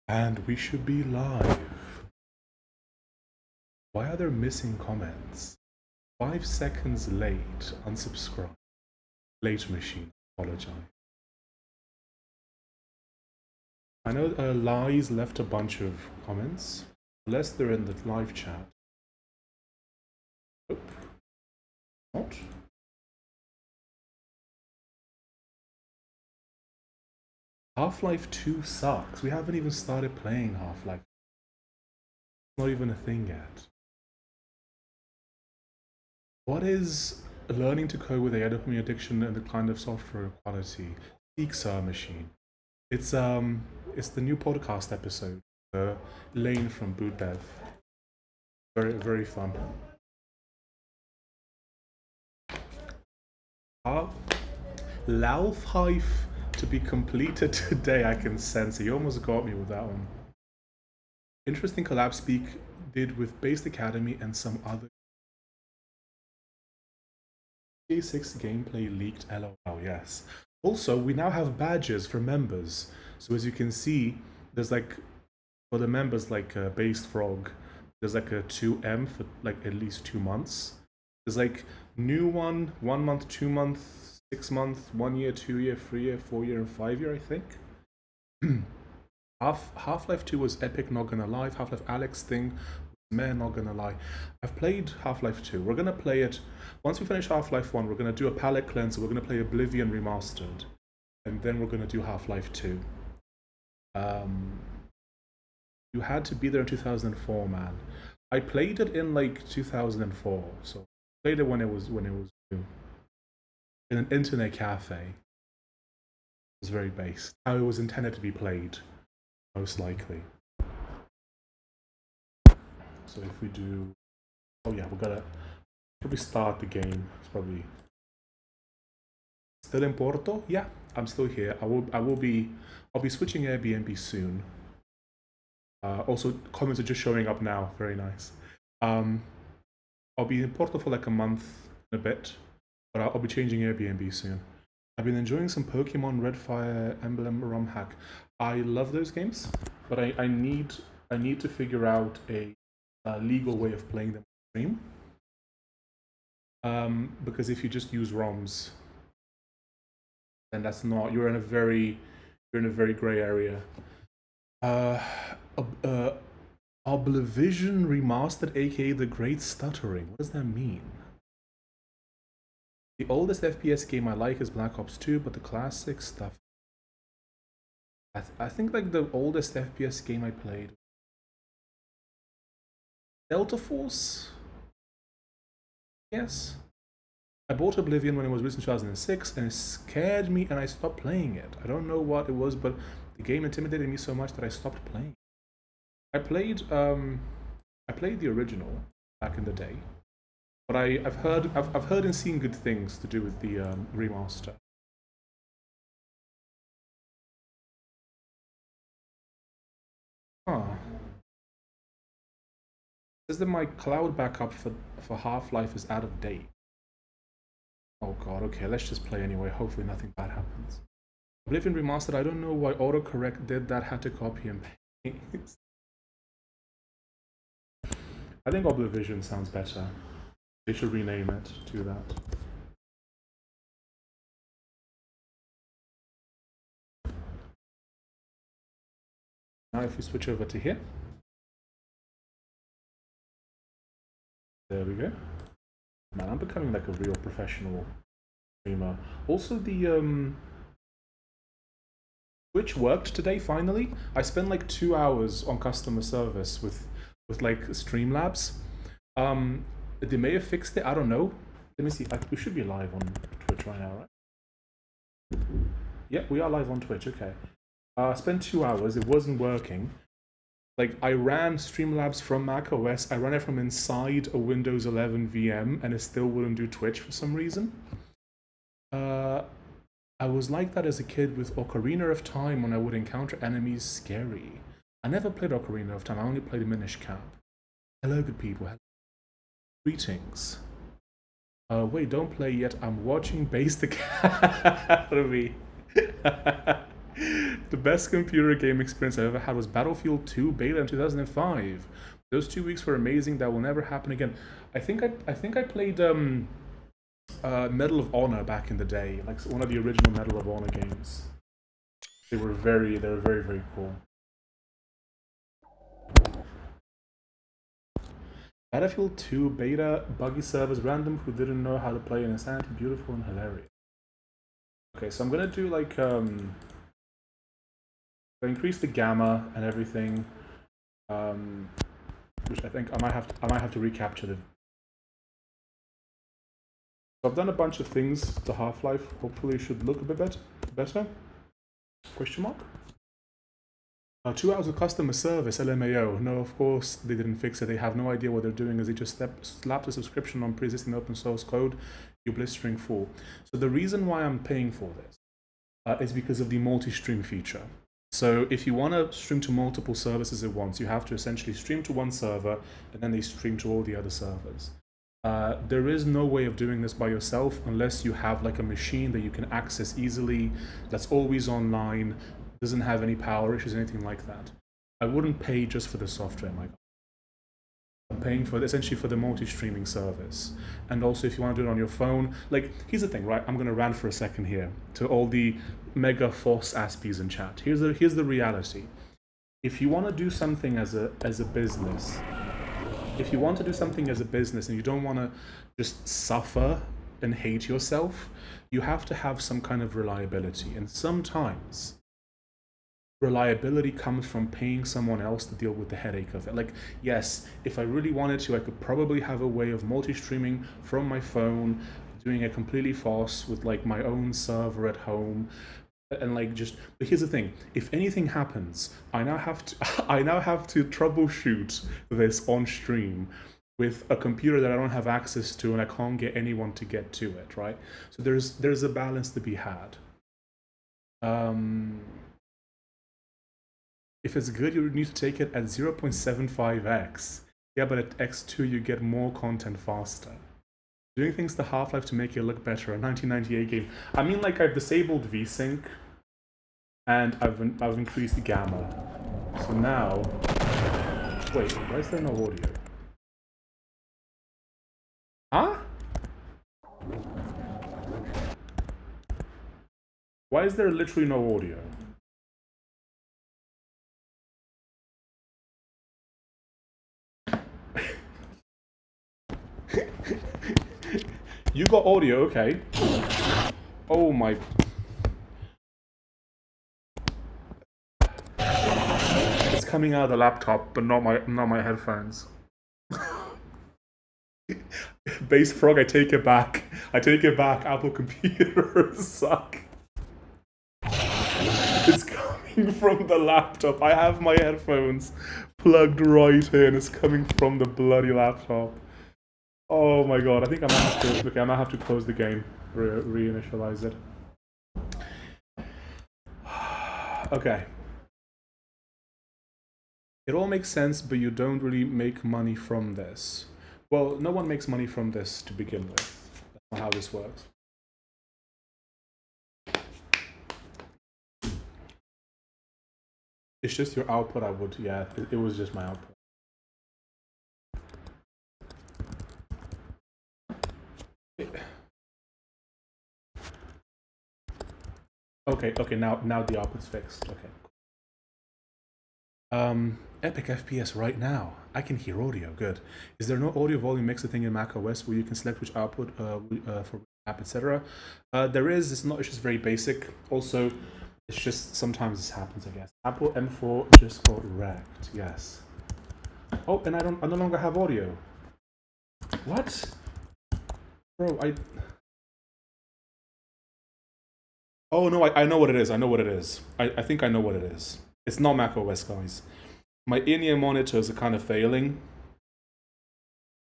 And we should be live. Why are there missing comments? 5 seconds late, unsubscribe. Late machine, apologize. I know Lies left a bunch of comments, unless they're in the live chat. Nope. Not. Half-Life 2 sucks. We haven't even started playing Half-Life. It's not even a thing yet. What is learning to code with a dopamine addiction and the kind of software quality? Pixar machine. It's the new podcast episode. Lane from Bootdev. Very, very fun. Laufhife to be completed today, I can sense it. You almost got me with that one. Interesting collab Speak did with Based Academy and some other. GTA 6 gameplay leaked, lol, yes. Also, we now have badges for members. So as you can see, there's like, for the members like Based Frog, there's like a 2M for like at least 2 months. There's like new 1 month, 2 month, 6 month, 1 year, 2 year, 3 year, 4 year, and 5 year, I think. Half-Life 2 was epic, not gonna lie. Half-Life Alex thing, man, not gonna lie. I've played Half-Life 2. We're gonna play it once we finish Half-Life 1. We're gonna do a palette cleanser. We're gonna play Oblivion Remastered, and then we're gonna do Half-Life 2. You had to be there in 2004, man. I played it in like 2004, so I played it when it was new in an internet cafe. It was very based. How it was intended to be played, most likely. So if we do, oh yeah, we gotta probably start the game. It's probably still in Porto. Yeah, I'm still here. I'll be switching Airbnb soon. Also, comments are just showing up now. Very nice. I'll be in Porto for like a month and a bit, but I'll be changing Airbnb soon. I've been enjoying some Pokemon Red Fire Emblem ROM hack. I love those games, but I need to figure out a legal way of playing them on stream. Because if you just use ROMs, then that's not, you're in a very gray area. Oblivion Remastered, aka The Great Stuttering. What does that mean? The oldest FPS game I like is Black Ops 2, but the classic stuff. I think like the oldest FPS game I played, Delta Force? Yes. I bought Oblivion when it was released in 2006, and it scared me and I stopped playing it. I don't know what it was, but the game intimidated me so much that I stopped playing. I played the original back in the day, but I've heard and seen good things to do with the remaster. Huh. It says that my cloud backup for Half-Life is out of date. Oh god, okay, let's just play anyway. Hopefully nothing bad happens. Oblivion Remastered, I don't know why autocorrect did that, had to copy and paste. I think Oblivion sounds better. They should rename it to that. Now if we switch over to here. There we go. Man, I'm becoming like a real professional streamer. Also, the Twitch worked today, finally. I spent like 2 hours on customer service with like Streamlabs. They may have fixed it, I don't know. Let me see, we should be live on Twitch right now, right? Yep, we are live on Twitch, okay. I spent 2 hours, it wasn't working. Like, I ran Streamlabs from macOS, I ran it from inside a Windows 11 VM, and it still wouldn't do Twitch for some reason. I was like that as a kid with Ocarina of Time when I would encounter enemies scary. I never played Ocarina of Time, I only played Minish Cap. Hello, good people. Greetings. Wait, don't play yet. I'm watching Based Academy. The best computer game experience I ever had was Battlefield 2 beta in 2005. Those 2 weeks were amazing. That will never happen again. I think I played Medal of Honor back in the day, like one of the original Medal of Honor games. They were very cool. Battlefield 2 beta, buggy servers, random who didn't know how to play in Insanity, beautiful and hilarious. Okay, so I'm gonna do like increase the gamma and everything, which I think I might have to recapture the. So I've done a bunch of things to Half-Life. Hopefully, it should look a bit better. Question mark? 2 hours of customer service, LMAO. No, of course they didn't fix it. They have no idea what they're doing, as they just slapped a subscription on pre-existing open source code, you blistering fool. So the reason why I'm paying for this is because of the multi-stream feature. So if you want to stream to multiple services at once, you have to essentially stream to one server, and then they stream to all the other servers. There is no way of doing this by yourself unless you have like a machine that you can access easily, that's always online, doesn't have any power issues, anything like that. I wouldn't pay just for the software, my God. I'm paying for essentially for the multi-streaming service. And also if you want to do it on your phone, like, here's the thing, right? I'm going to rant for a second here to all the mega false aspies in chat. Here's the reality. If you want to do something as a business, if you want to do something as a business and you don't want to just suffer and hate yourself, you have to have some kind of reliability. And sometimes reliability comes from paying someone else to deal with the headache of it. Like, yes, if I really wanted to, I could probably have a way of multi-streaming from my phone, doing it completely fast with like my own server at home, and like just. But here's the thing: if anything happens, I now have to troubleshoot this on stream with a computer that I don't have access to, and I can't get anyone to get to it. Right? So there's a balance to be had. If it's good, you need to take it at 0.75x. Yeah, but at x2 you get more content faster. Doing things to Half-Life to make it look better. A 1998 game. I mean, like, I've disabled VSync and I've increased the gamma. So now, wait, why is there no audio? Huh? Why is there literally no audio? You got audio, okay. Oh my. It's coming out of the laptop, but not my headphones. Base Frog, I take it back. Apple computers suck. It's coming from the laptop. I have my headphones plugged right in. It's coming from the bloody laptop. Oh my God, I think I might have to close the game, reinitialize it. Okay. It all makes sense, but you don't really make money from this. Well, no one makes money from this to begin with. That's not how this works. It's just your output, it was just my output. Okay, now the output's fixed. Okay. Epic FPS right now. I can hear audio. Good. Is there no audio volume mixer thing in macOS where you can select which output for app, etc.? There is. It's not. It's just very basic. Also, it's just sometimes this happens. I guess Apple M4 just got wrecked. Yes. Oh, and I no longer have audio. What? Bro, Oh no, I know what it is. I think I know what it is. It's not macOS, guys. My in-ear monitors are kind of failing.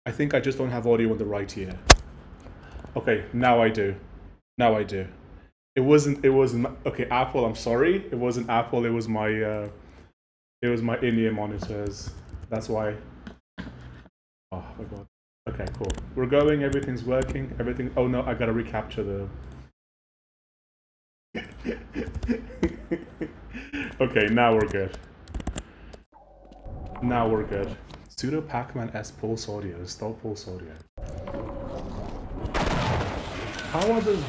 I think I just don't have audio in the right ear. Okay, now I do. It wasn't okay, Apple, I'm sorry. It wasn't Apple, it was my in-ear monitors. That's why. Oh my God. Okay, cool. We're going, everything's working, oh no, I gotta recapture the Okay, now we're good. Now we're good. Pseudo Pac-Man S Pulse Audio. Stop Pulse Audio. How are those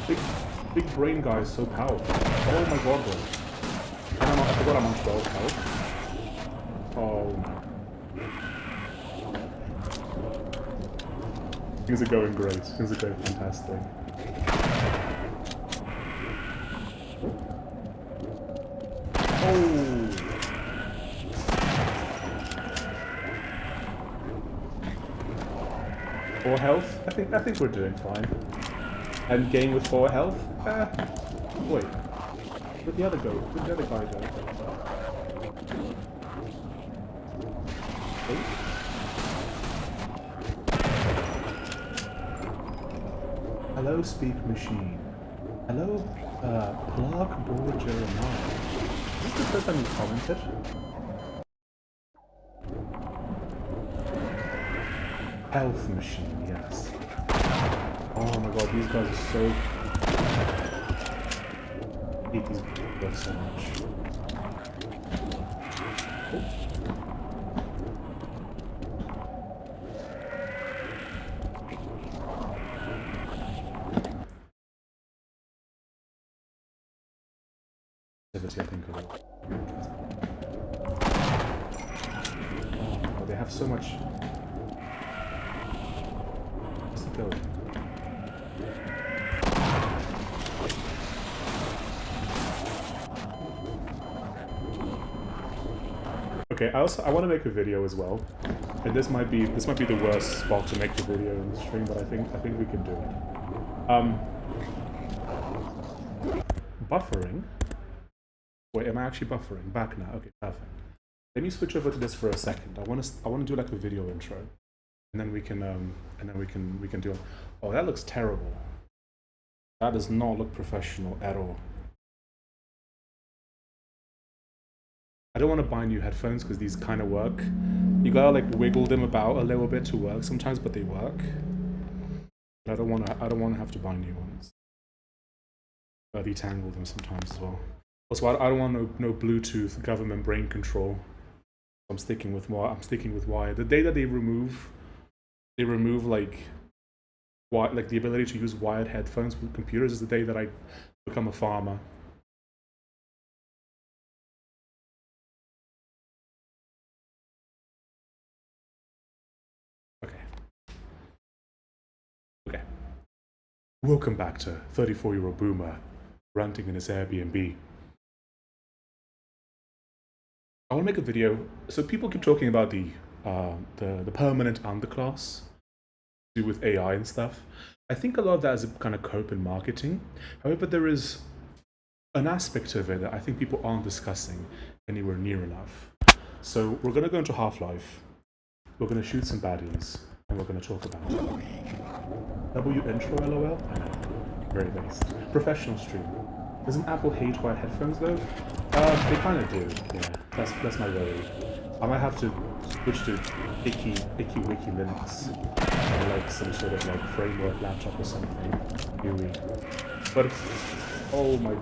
big brain guys so powerful? Oh my god, bro. And I forgot I'm on 12 health. Oh no. Things are going great. Things are going fantastic. Oh. 4 health? I think we're doing fine. And game with 4 health? Wait. Where'd the other go? Where'd the other guy go? Oh. Hello, speak machine. Hello, Clark Board Jeremiah. Is this the first time you commented? Health machine, yes. Oh my god, these guys are so... I hate these guys so much. Oh. I think of it. Oh, they have so much... Where's it going? Okay, I want to make a video as well, and this might be the worst spot to make the video in the stream, but I think we can do it. Buffering. Wait, am I actually buffering? Back now. Okay, perfect. Let me switch over to this for a second. I want to do like a video intro, and then we can do it. Oh, that looks terrible. That does not look professional at all. I don't want to buy new headphones because these kind of work. You gotta like wiggle them about a little bit to work sometimes, but they work. But I don't want to have to buy new ones. Detangle them sometimes as well. Also, I don't want no Bluetooth government brain control. I'm sticking with wire. The day that they remove like the ability to use wired headphones with computers is the day that I become a farmer. Okay. Welcome back to 34-year-old boomer ranting in his Airbnb. I want to make a video. So people keep talking about the permanent underclass to do with AI and stuff. I think a lot of that is a kind of cope in marketing. However, there is an aspect of it that I think people aren't discussing anywhere near enough. So we're going to go into Half-Life. We're going to shoot some baddies, and we're going to talk about it. W intro LOL? I know. Very based. Professional stream. Doesn't Apple hate wired headphones though? They kind of do, yeah. That's my worry. I might have to switch to icky wiki Linux, or like some sort of like framework laptop or something. GUI. But oh my.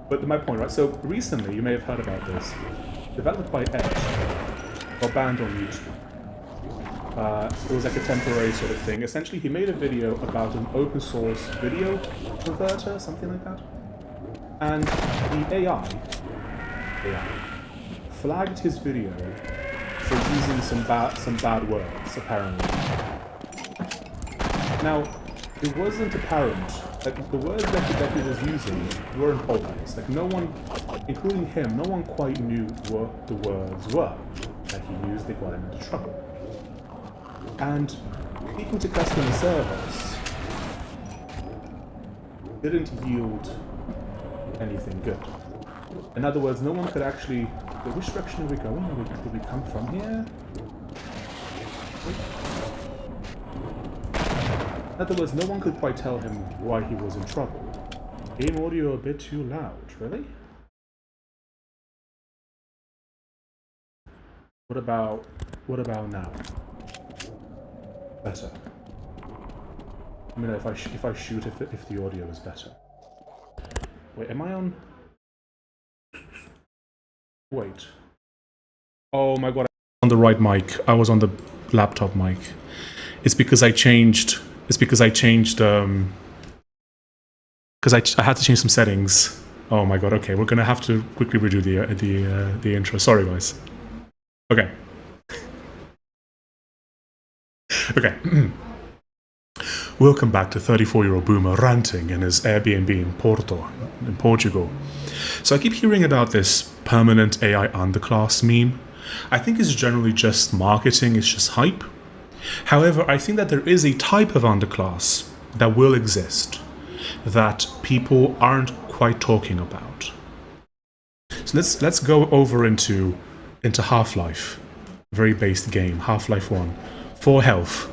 But my point, right? So recently, you may have heard about this. Developed by Edge, got banned on YouTube. It was like a temporary sort of thing. Essentially, he made a video about an open source video converter, something like that. And the AI flagged his video for using some bad words, apparently. Now, it wasn't apparent. Like, the words that he was using weren't obvious. Like, no one, including him, no one quite knew what the words were that he used. They got him into trouble. And speaking to customer service didn't yield anything good. In other words, no one could actually... Which direction are we going? Did we come from here? In other words, no one could quite tell him why he was in trouble. Game audio a bit too loud, really? What about now? Better. I mean, if I shoot if the audio is better. Wait, am I on? Wait. Oh my god, I was on the right mic. I was on the laptop mic. It's because I changed. It's because I changed. Because I had to change some settings. Oh my god. Okay, we're gonna have to quickly redo the intro. Sorry, guys. Okay. Okay. Welcome back to 34-year-old boomer ranting in his Airbnb in Portugal. So I keep hearing about this permanent AI underclass meme. I think it's generally just marketing, it's just hype. However, I think that there is a type of underclass that will exist that people aren't quite talking about. So let's go over into Half-Life, very based game, Half-Life 1, for health.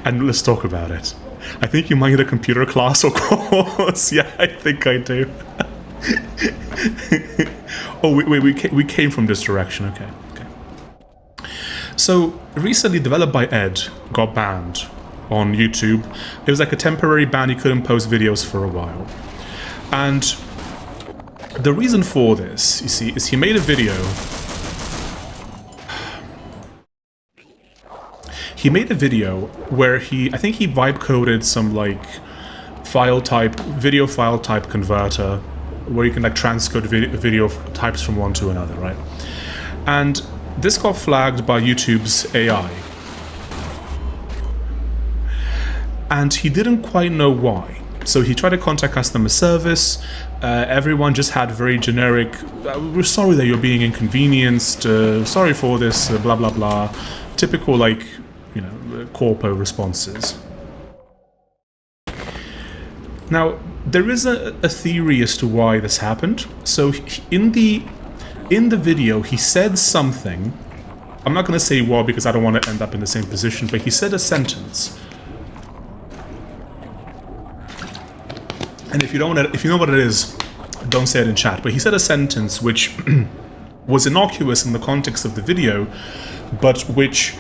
And let's talk about it. I think you might need a computer class or course. Yeah, I think I do. Oh, wait, we came from this direction. Okay. So, recently developed by Ed, got banned on YouTube. It was like a temporary ban, he couldn't post videos for a while. And the reason for this, you see, is he made a video. He made a video where I think he vibe coded some like video file type converter where you can like transcode video types from one to another, right? And this got flagged by YouTube's AI. And he didn't quite know why. So he tried to contact customer service. Everyone just had very generic, we're sorry that you're being inconvenienced, sorry for this, blah, blah, blah. Typical, like, you know, corpo responses. Now, there is a theory as to why this happened. So in the video, he said something. I'm not going to say what because I don't want to end up in the same position, but he said a sentence. And if you know what it is, don't say it in chat. But he said a sentence which was innocuous in the context of the video, but which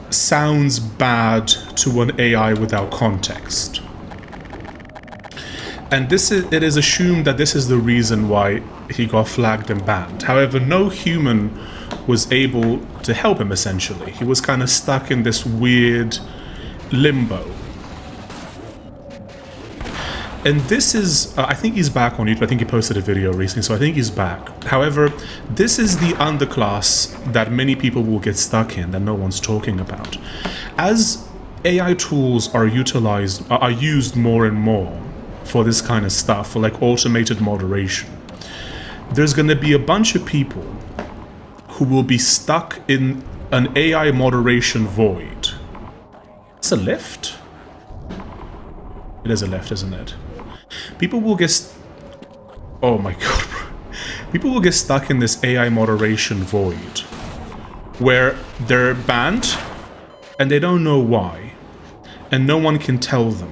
sounds bad to an AI without context. And it is assumed that this is the reason why he got flagged and banned. However, no human was able to help him, essentially. He was kind of stuck in this weird limbo. And this is, I think he's back on YouTube. I think he posted a video recently, so I think he's back. However, this is the underclass that many people will get stuck in, that no one's talking about. As AI tools are used more and more for this kind of stuff, for like automated moderation, there's going to be a bunch of people who will be stuck in an AI moderation void. It's a lift? It is a lift, isn't it? People will get... Oh my god. People will get stuck in this AI moderation void where they're banned and they don't know why. And no one can tell them.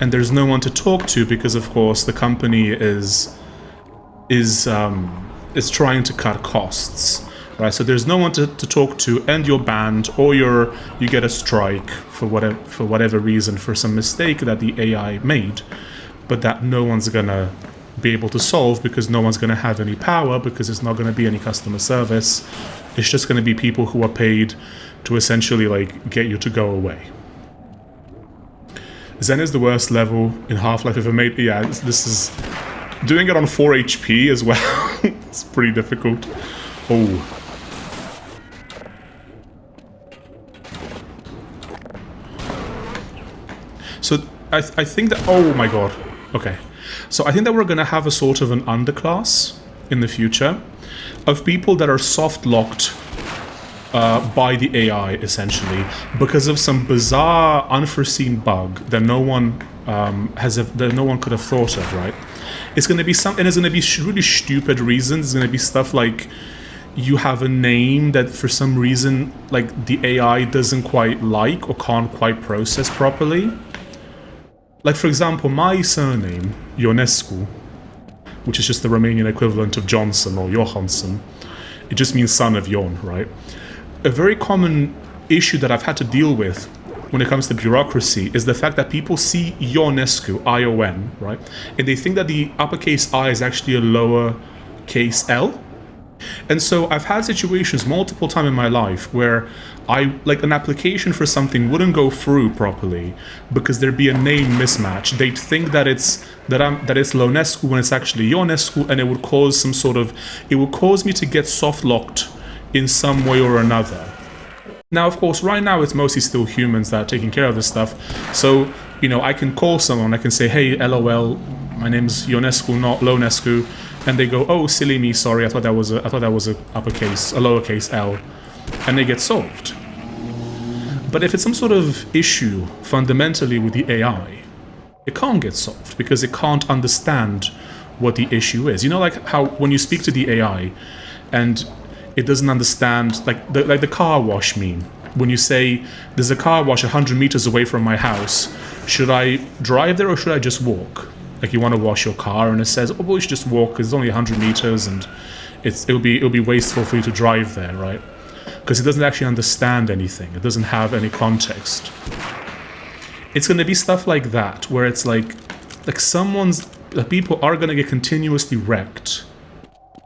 And there's no one to talk to because, of course, the company is trying to cut costs. Right, so there's no one to talk to, and you're banned, or you get a strike for whatever reason, for some mistake that the AI made, but that no one's gonna be able to solve because no one's gonna have any power, because it's not gonna be any customer service. It's just gonna be people who are paid to essentially like get you to go away. Zen is the worst level in Half-Life ever made. Yeah, this is doing it on 4 HP as well. It's pretty difficult. Oh. So I think that, oh my god, okay. So I think that we're going to have a sort of an underclass in the future of people that are soft-locked by the AI, essentially, because of some bizarre, unforeseen bug that no one could have thought of, right? It's going to be and it's going to be really stupid reasons. It's going to be stuff like you have a name that for some reason, like, the AI doesn't quite like or can't quite process properly. Like, for example, my surname, Ionescu, which is just the Romanian equivalent of Johnson or Johansson, it just means son of Jon, right? A very common issue that I've had to deal with when it comes to bureaucracy is the fact that people see Ionescu, I-O-N, right? And they think that the uppercase I is actually a lower case L. And so I've had situations multiple times in my life where like an application for something wouldn't go through properly because there'd be a name mismatch. They'd think that it's Lonescu when it's actually Ionescu, and it would cause me to get soft locked in some way or another. Now, of course, right now it's mostly still humans that are taking care of this stuff. So, I can call someone, I can say, hey, LOL, my name's Ionescu, not Lonescu. And they go, oh, silly me, sorry, I thought that was a lowercase L, and they get solved. But if it's some sort of issue fundamentally with the AI, it can't get solved because it can't understand what the issue is. Like how when you speak to the AI, and it doesn't understand, like the car wash meme. When you say there's a car wash 100 meters away from my house, should I drive there or should I just walk? Like you want to wash your car, and it says, "Oh, well, you should just walk because it's only 100 meters, and it'll be wasteful for you to drive there, right?" Because it doesn't actually understand anything. It doesn't have any context. It's going to be stuff like that, where it's like people are going to get continuously wrecked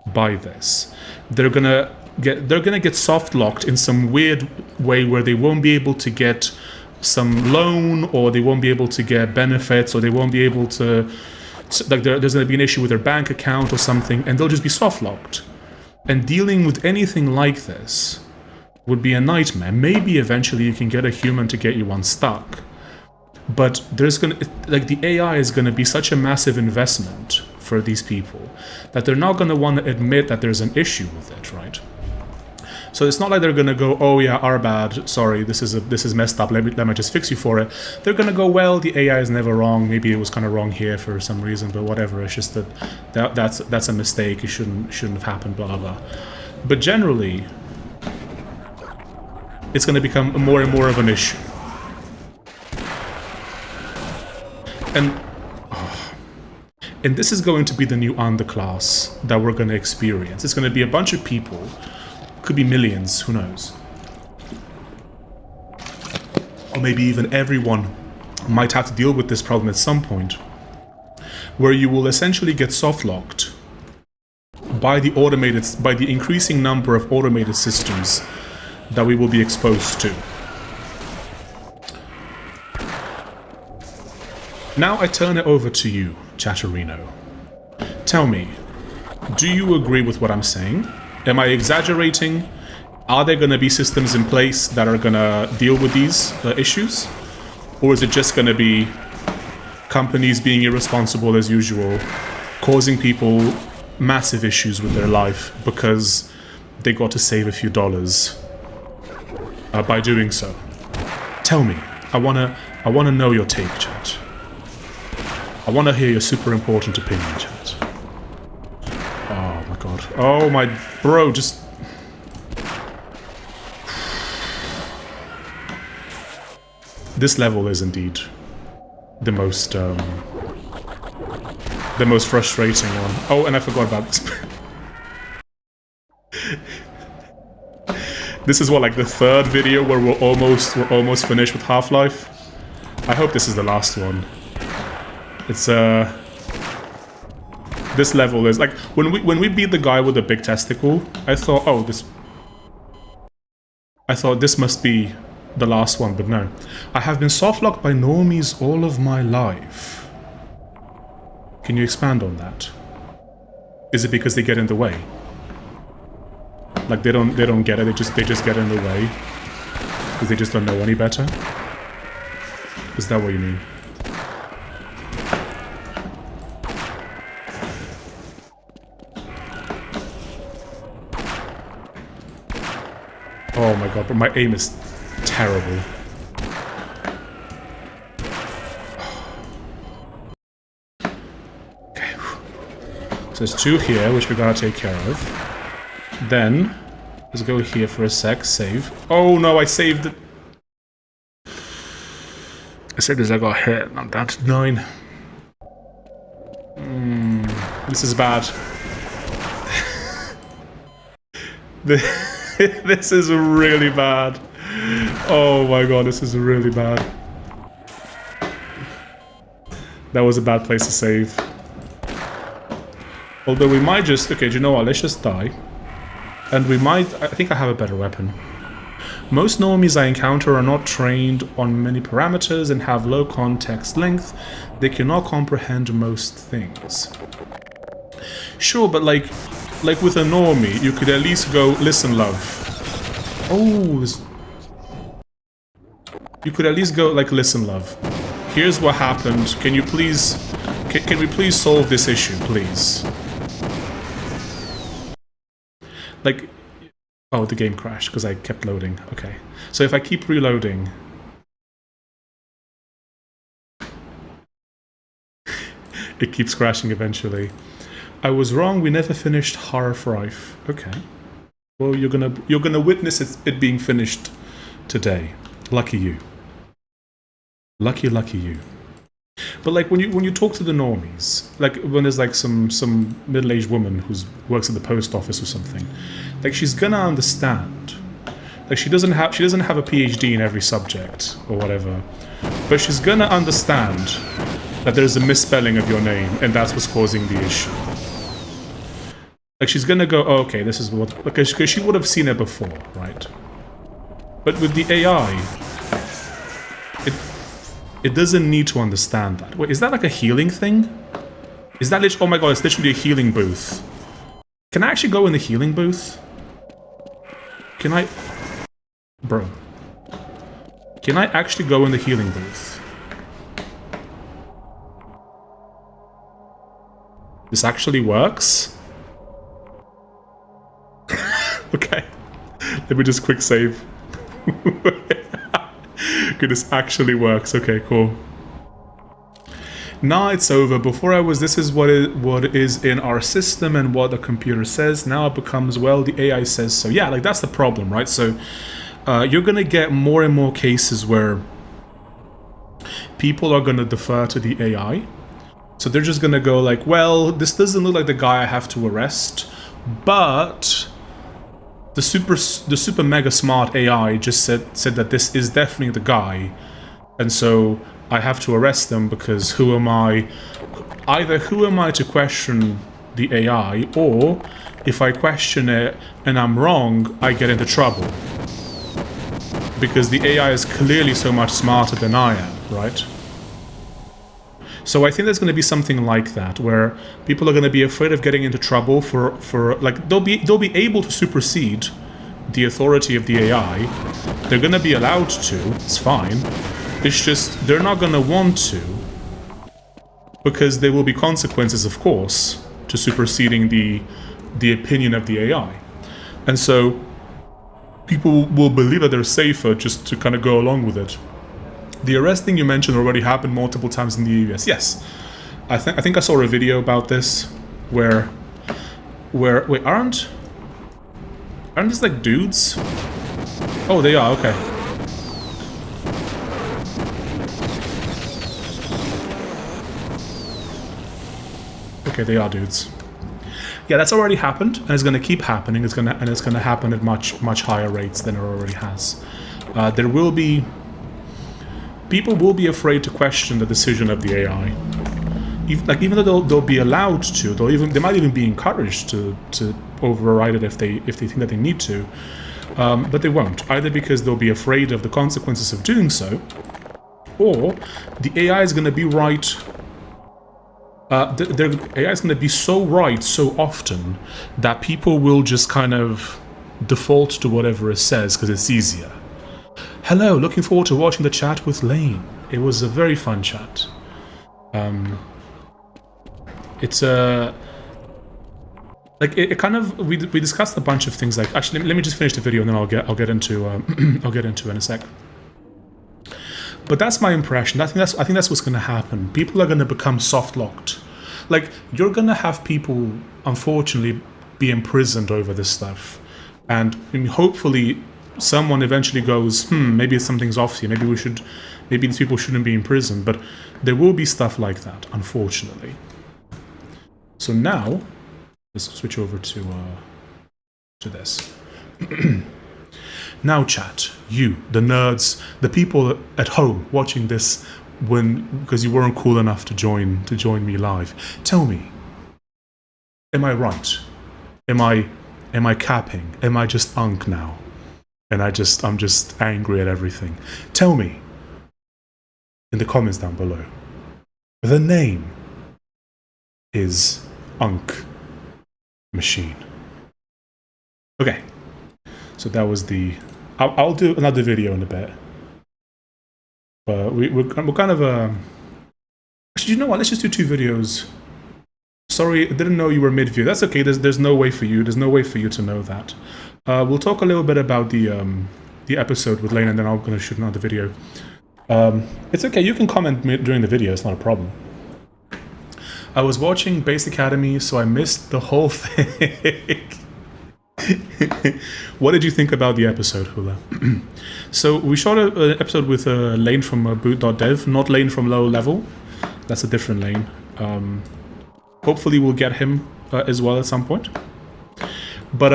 by this. They're gonna get soft locked in some weird way where they won't be able to get some loan, or they won't be able to get benefits, or they won't be able to, like there's going to be an issue with their bank account or something, and they'll just be soft locked. And dealing with anything like this would be a nightmare. Maybe eventually you can get a human to get you unstuck, but the AI is going to be such a massive investment for these people that they're not going to want to admit that there's an issue with it, right? So it's not like they're gonna go, oh yeah, our bad, sorry, this is messed up, let me just fix you for it. They're gonna go, well, the AI is never wrong, maybe it was kind of wrong here for some reason, but whatever, it's just that's a mistake, it shouldn't have happened, blah blah. But generally, it's gonna become more and more of an issue. And this is going to be the new underclass that we're gonna experience. It's gonna be a bunch of people, could be millions, who knows? Or maybe even everyone might have to deal with this problem at some point, where you will essentially get soft-locked by the increasing number of automated systems that we will be exposed to. Now I turn it over to you, Chatterino. Tell me, do you agree with what I'm saying? Am I exaggerating? Are there going to be systems in place that are going to deal with these issues? Or is it just going to be companies being irresponsible as usual, causing people massive issues with their life because they got to save a few dollars by doing so? Tell me. I wanna know your take, chat. I want to hear your super important opinion, chat. Oh my god. Oh my bro, just... This level is indeed the most frustrating one. Oh, and I forgot about this. This is what, like the third video where we're almost finished with Half-Life. I hope this is the last one. It's this level is like when we beat the guy with the big testicle, I thought, oh, this must be the last one, but no. I have been softlocked by normies all of my life. Can you expand on that? Is it because they get in the way? Like they don't get it, they just get in the way because they just don't know any better? Is that what you mean? Oh my god, but my aim is terrible. Okay. So there's two here, which we gotta take care of. Then, let's go here for a sec, save. Oh no, I saved it. I saved as I got hit, I'm down to 9. This is bad. This is really bad. Oh my god, this is really bad. That was a bad place to save. Although we might just... Okay, do you know what? Let's just die. And we might... I think I have a better weapon. Most normies I encounter are not trained on many parameters and have low context length. They cannot comprehend most things. Sure, but like with a normie, you could at least go, listen, love. Oh, you could at least go, like, listen, love. Here's what happened. Can you please... Can we please solve this issue, please? Like... Oh, the game crashed because I kept loading. Okay. So if I keep reloading... it keeps crashing eventually. I was wrong, we never finished Half-Life. Okay. Well, you're gonna witness it being finished today. Lucky you. Lucky you. But like when you talk to the normies, like when there's like some middle-aged woman who works at the post office or something, like she's gonna understand. Like she doesn't have a PhD in every subject or whatever, but she's gonna understand that there's a misspelling of your name and that's what's causing the issue. Like she's gonna go, oh, okay, this is what, because she would have seen it before, right? But with the AI, it doesn't need to understand that. Wait, is that like a healing thing? Is that literally... Oh my god, it's literally a healing booth. Can I actually go in the healing booth? Can I... Bro. Can I actually go in the healing booth? This actually works? Okay. Let me just quick save. Okay, this actually works. Okay, cool. Now it's over. Before I was, this is what is in our system and what the computer says. Now it becomes, well, the AI says so. Yeah, like that's the problem, right? So you're gonna get more and more cases where people are gonna defer to the AI. So they're just gonna go like, well, this doesn't look like the guy I have to arrest, but the super mega smart AI just said that this is definitely the guy, and so I have to arrest them because who am I? Either who am I to question the AI, or if I question it and I'm wrong, I get into trouble because the AI is clearly so much smarter than I am, right? So I think there's going to be something like that, where people are going to be afraid of getting into trouble for like they'll be able to supersede the authority of the AI. They're going to be allowed to. It's fine. It's just they're not going to want to, because there will be consequences, of course, to superseding the opinion of the AI, and so people will believe that they're safer just to kind of go along with it. The arrest thing you mentioned already happened multiple times in the US. Yes, I think I saw a video about this where wait, aren't these like dudes? Oh, they are. Okay. Okay, they are dudes. Yeah, that's already happened, and it's going to keep happening. It's going to happen at much higher rates than it already has. There will be... People will be afraid to question the decision of the AI. Even though they'll be allowed to, they might even be encouraged to override it if they think that they need to, but they won't. Either because they'll be afraid of the consequences of doing so, or the AI is going to be right. The AI is going to be so right so often that people will just kind of default to whatever it says because it's easier. Hello, looking forward to watching the chat with Lane. It was a very fun chat. It's a... like, it kind of... We discussed a bunch of things, like... Actually, let me just finish the video and then I'll get into I'll get into it in a sec. But that's my impression. I think that's what's going to happen. People are going to become soft-locked. Like, you're going to have people, unfortunately, be imprisoned over this stuff. And hopefully... someone eventually goes, maybe something's off here, maybe these people shouldn't be in prison, but there will be stuff like that, unfortunately. So now, let's switch over to this. Now chat, you, the nerds, the people at home watching this because you weren't cool enough to join me live, tell me, Am I right? Am I capping? Am I just unk now? And I'm just angry at everything. Tell me in the comments down below. The name is Unk Machine. Okay, so that was the. I'll do another video in a bit. But we're kind of actually, you know what? Let's just do 2 videos. Sorry, I didn't know you were mid-view. That's okay. There's no way for you. There's no way for you to know that. We'll talk a little bit about the episode with Lane, and then I'm going to shoot another video. It's okay. You can comment during the video. It's not a problem. I was watching Base Academy, so I missed the whole thing. What did you think about the episode, Hula? So we shot an episode with Lane from boot.dev, not Lane from low level. That's a different Lane. Hopefully we'll get him as well at some point. But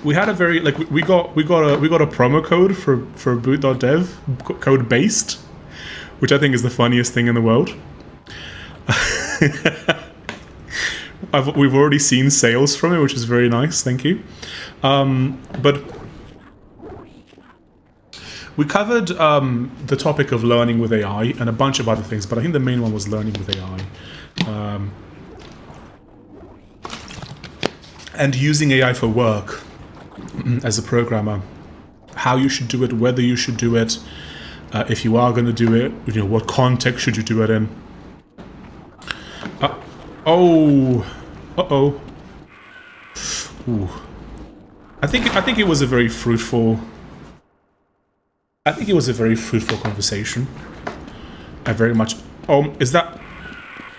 we had a very we got a promo code for boot.dev, code based, which I think is the funniest thing in the world. We've already seen sales from it, which is very nice. Thank you. But we covered the topic of learning with AI and a bunch of other things, but I think the main one was learning with AI. And using AI for work as a programmer. How you should do it, whether you should do it, if you are going to do it, you know, what context should you do it in. Uh-oh. Ooh. I think it was a very fruitful. I think it was a very fruitful conversation. I very much. Oh, is that?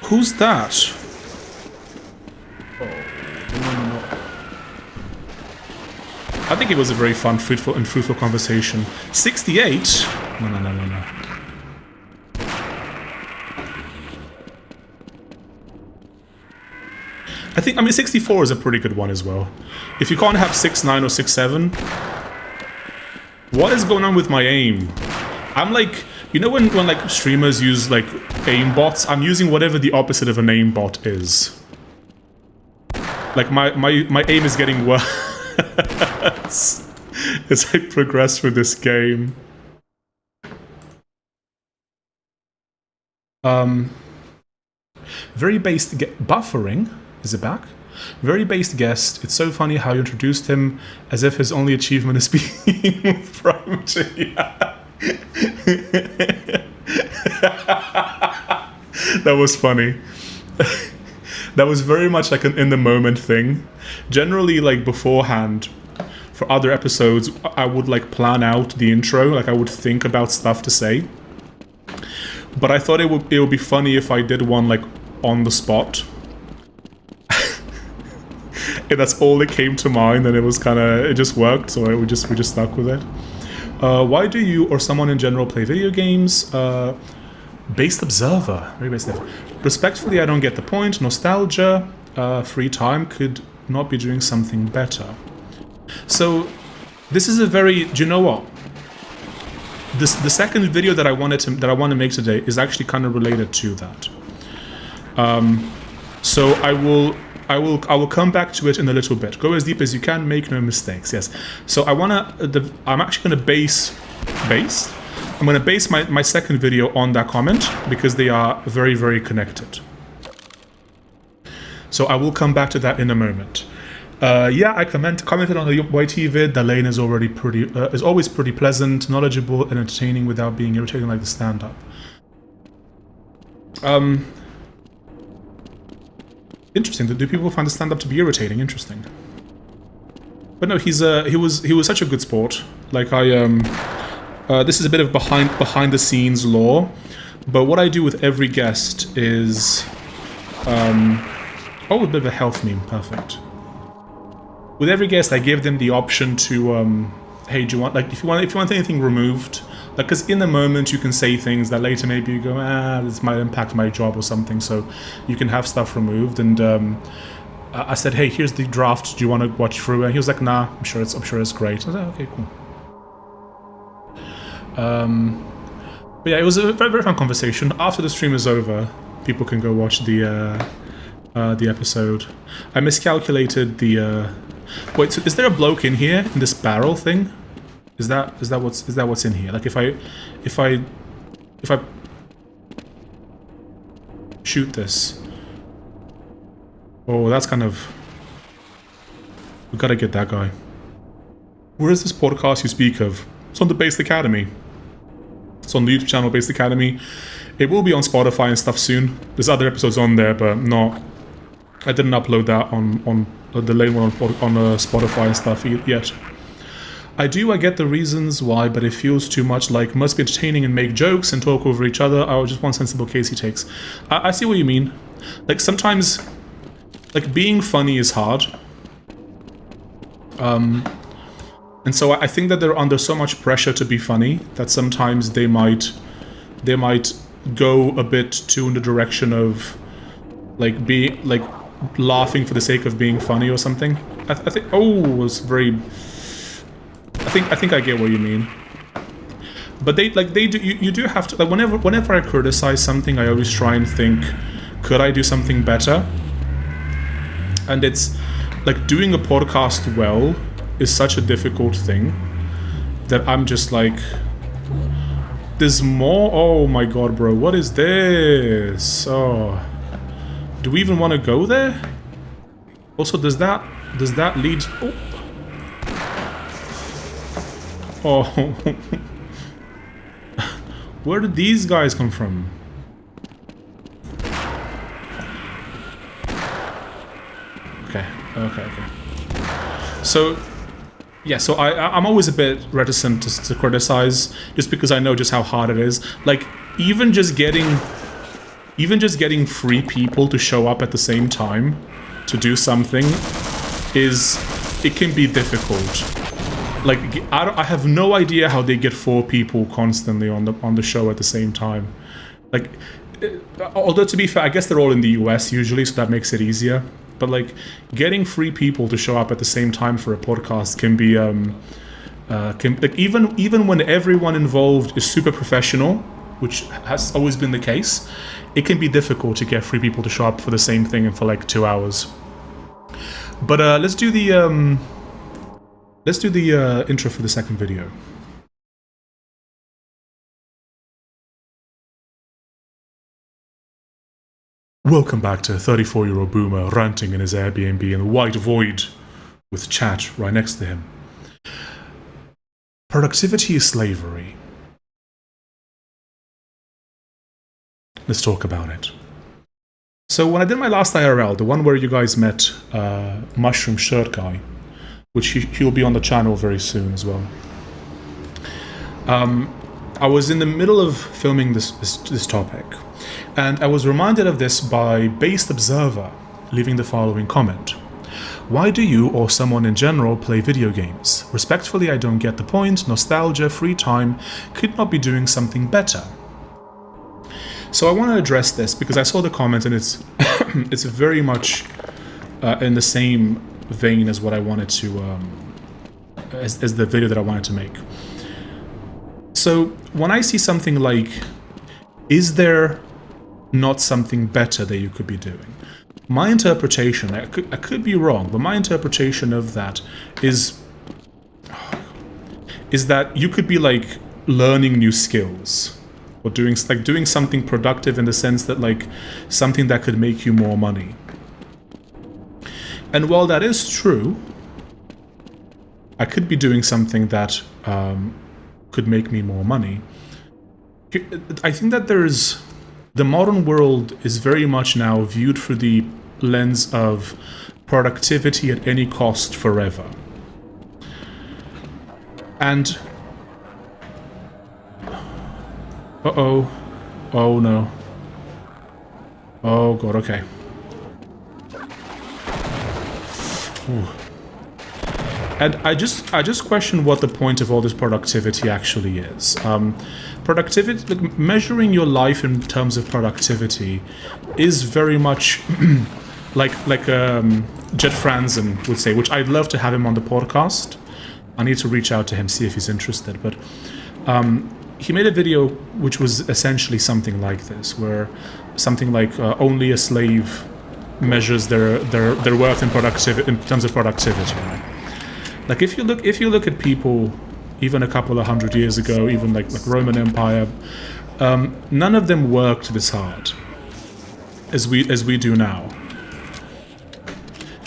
Who's that? Oh, no. I think it was a very fun, fruitful conversation. 68? No. I mean, 64 is a pretty good one as well. If you can't have 6.9 or 6.7, what is going on with my aim? I'm like, you know when like streamers use like aim bots? I'm using whatever the opposite of an aim bot is. Like my aim is getting worse as I progress through this game. Very based buffering. Is it back? Very based guest. It's so funny how you introduced him as if his only achievement is being from That was funny. That was very much like an in-the-moment thing. Generally, like beforehand, for other episodes, I would like plan out the intro. Like I would think about stuff to say. But I thought it would be funny if I did one like on the spot. And that's all that came to mind, and it just worked, so we just stuck with it. Why do you or someone in general play video games? Based observer, very based. Respectfully, I don't get the point. Nostalgia, free time, could not be doing something better. So, this is a very. Do you know what? The second video that I want to make today is actually kind of related to that. So I will come back to it in a little bit. Go as deep as you can, make no mistakes. Yes. So I'm actually going to base. I'm going to base my second video on that comment because they are very, very connected. So I will come back to that in a moment. Yeah, I commented on the YT vid. The Lane is always pretty pleasant, knowledgeable, and entertaining without being irritating like the stand-up. Interesting. Do people find the stand-up to be irritating? Interesting. But no, he was such a good sport. Like this is a bit of behind the scenes lore, but what I do with every guest is oh, a bit of a health meme. Perfect. With every guest, I give them the option to hey, do you want if you want anything removed? Like, because in the moment you can say things that later maybe you go, this might impact my job or something, so you can have stuff removed. And I said, hey, here's the draft. Do you want to watch through? And he was like, nah, I'm sure it's great. I was like, okay, cool. But yeah, it was a very, very fun conversation. After the stream is over, people can go watch the the episode. I miscalculated the. Wait, so is there a bloke in here in this barrel thing? Is that what's in here? Like if I shoot this. Oh, that's kind of. We gotta get that guy. Where is this podcast you speak of? It's on the Based Academy. It's on the YouTube channel Based Academy. It will be on Spotify and stuff soon. There's other episodes on there, but not. I didn't upload that on the late one on Spotify and stuff yet. I get the reasons why, but it feels too much like must be entertaining and make jokes and talk over each other. Oh, just one sensible case he takes. I see what you mean. Like sometimes, like being funny is hard. And so I think that they're under so much pressure to be funny that sometimes they might go a bit too in the direction of like being like laughing for the sake of being funny or something. I think it was very. I think I get what you mean. But they do you do have to like whenever I criticize something, I always try and think, could I do something better? And it's like doing a podcast well is such a difficult thing that I'm just like, there's more. Oh my god, bro, what is this? Oh, do we even want to go there? Also, does that lead? Oh, where did these guys come from? Okay. So, yeah. So I'm always a bit reticent to criticize, just because I know just how hard it is. Like even just getting free people to show up at the same time to do something it can be difficult. Like I have no idea how they get 4 people constantly on the show at the same time. Like, although to be fair, I guess they're all in the US usually, so that makes it easier. But like getting 3 people to show up at the same time for a podcast can be like even when everyone involved is super professional, which has always been the case, it can be difficult to get 3 people to show up for the same thing and for like 2 hours. But let's do the intro for the second video. Welcome back to 34-year-old boomer ranting in his Airbnb in the white void with chat right next to him. Productivity is slavery. Let's talk about it. So when I did my last IRL, the one where you guys met Mushroom Shirt Guy, which he'll be on the channel very soon as well. I was in the middle of filming this topic, and I was reminded of this by Based Observer leaving the following comment. Why do you or someone in general play video games? Respectfully, I don't get the point. Nostalgia, free time, could not be doing something better. So I want to address this because I saw the comment and it's it's very much in the same vein as what I wanted to as the video that I wanted to make. So when I see something like, is there not something better that you could be doing? My interpretation, I could be wrong, but my interpretation of that is that you could be like learning new skills or doing something productive in the sense that like something that could make you more money. And while that is true, I could be doing something that could make me more money. I think that the modern world is very much now viewed through the lens of productivity at any cost forever. And oh no, oh god, okay. Ooh. And I just question what the point of all this productivity actually is. Productivity, like measuring your life in terms of productivity, is very much like Jet Franzen would say, which I'd love to have him on the podcast. I need to reach out to him, see if he's interested. But he made a video which was essentially something like this, where something like only a slave measures their worth in terms of productivity, right? Like if you look at people even a couple of hundred years ago, even like Roman Empire, none of them worked this hard as we do now.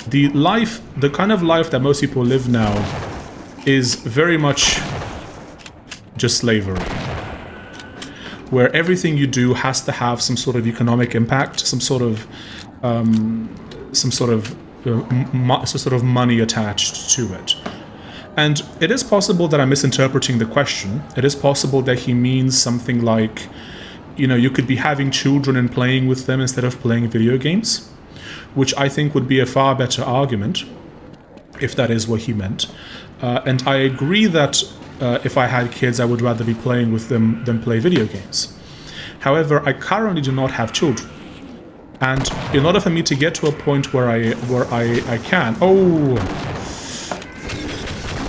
The kind of life that most people live now is very much just slavery, where everything you do has to have some sort of economic impact, some sort of money attached to it. And it is possible that I'm misinterpreting the question. It is possible that he means something like, you know, you could be having children and playing with them instead of playing video games, which I think would be a far better argument, if that is what he meant. And I agree that if I had kids, I would rather be playing with them than play video games. However, I currently do not have children. And in order for me to get to a point where I can... Oh!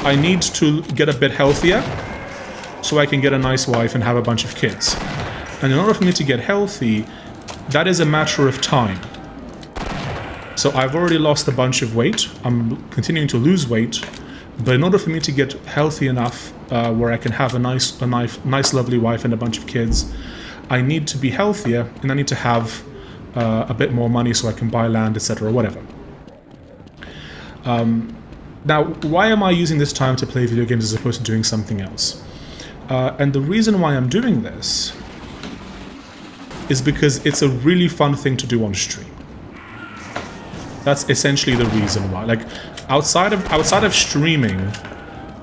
I need to get a bit healthier so I can get a nice wife and have a bunch of kids. And in order for me to get healthy, that is a matter of time. So I've already lost a bunch of weight. I'm continuing to lose weight. But in order for me to get healthy enough where I can have a nice, lovely wife and a bunch of kids, I need to be healthier and I need to have a bit more money so I can buy land, etc., whatever. Now, why am I using this time to play video games as opposed to doing something else? And the reason why I'm doing this is because it's a really fun thing to do on stream. That's essentially the reason why. Like, outside of streaming,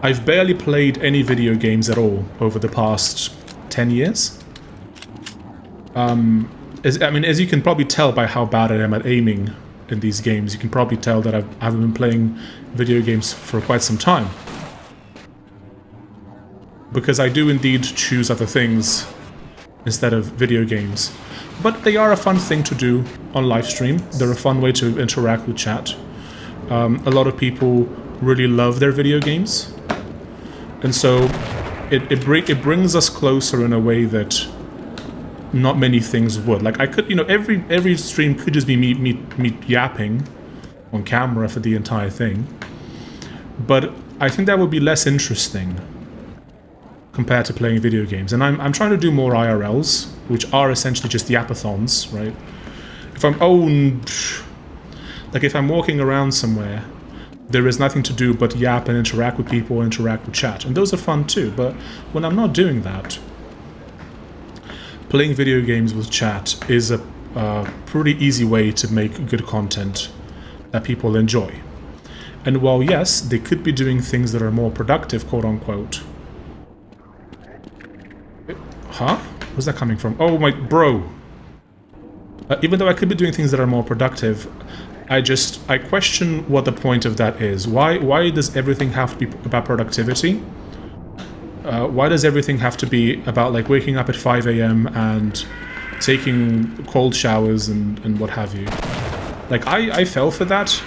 I've barely played any video games at all over the past 10 years. As you can probably tell by how bad I am at aiming in these games, you can probably tell that I haven't been playing video games for quite some time. Because I do indeed choose other things instead of video games. But they are a fun thing to do on live stream. They're a fun way to interact with chat. A lot of people really love their video games. And so it brings us closer in a way that not many things would. Like I could, you know, every stream could just be me yapping on camera for the entire thing. But I think that would be less interesting compared to playing video games. And I'm trying to do more IRLs, which are essentially just yapathons, right? If I'm walking around somewhere, there is nothing to do but yap and interact with people, interact with chat. And those are fun too, but when I'm not doing that, playing video games with chat is a pretty easy way to make good content that people enjoy. And while yes, they could be doing things that are more productive, quote unquote. Huh? Where's that coming from? Oh my bro. Even though I could be doing things that are more productive, I question what the point of that is. Why does everything have to be about productivity? Why does everything have to be about like waking up at 5 a.m. and taking cold showers and what have you? Like I fell for that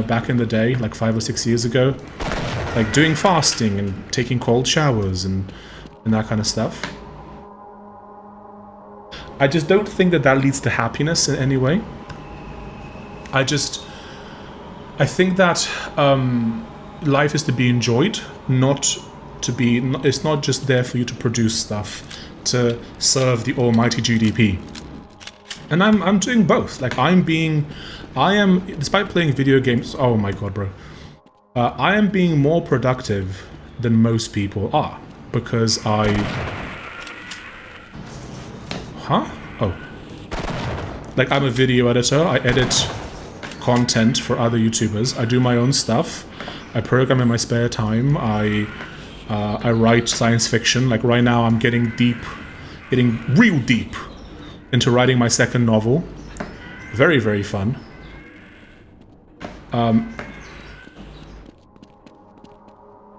back in the day, like 5 or 6 years ago. Like doing fasting and taking cold showers and that kind of stuff. I just don't think that leads to happiness in any way. I think that life is to be enjoyed, it's not just there for you to produce stuff to serve the almighty GDP. And I'm doing both. Like I am, despite playing video games, oh my god, bro. I am being more productive than most people are because like I'm a video editor. I edit content for other YouTubers. I do my own stuff. I program in my spare time. I write science fiction. Like right now I'm getting real deep into writing my second novel. Very, very fun.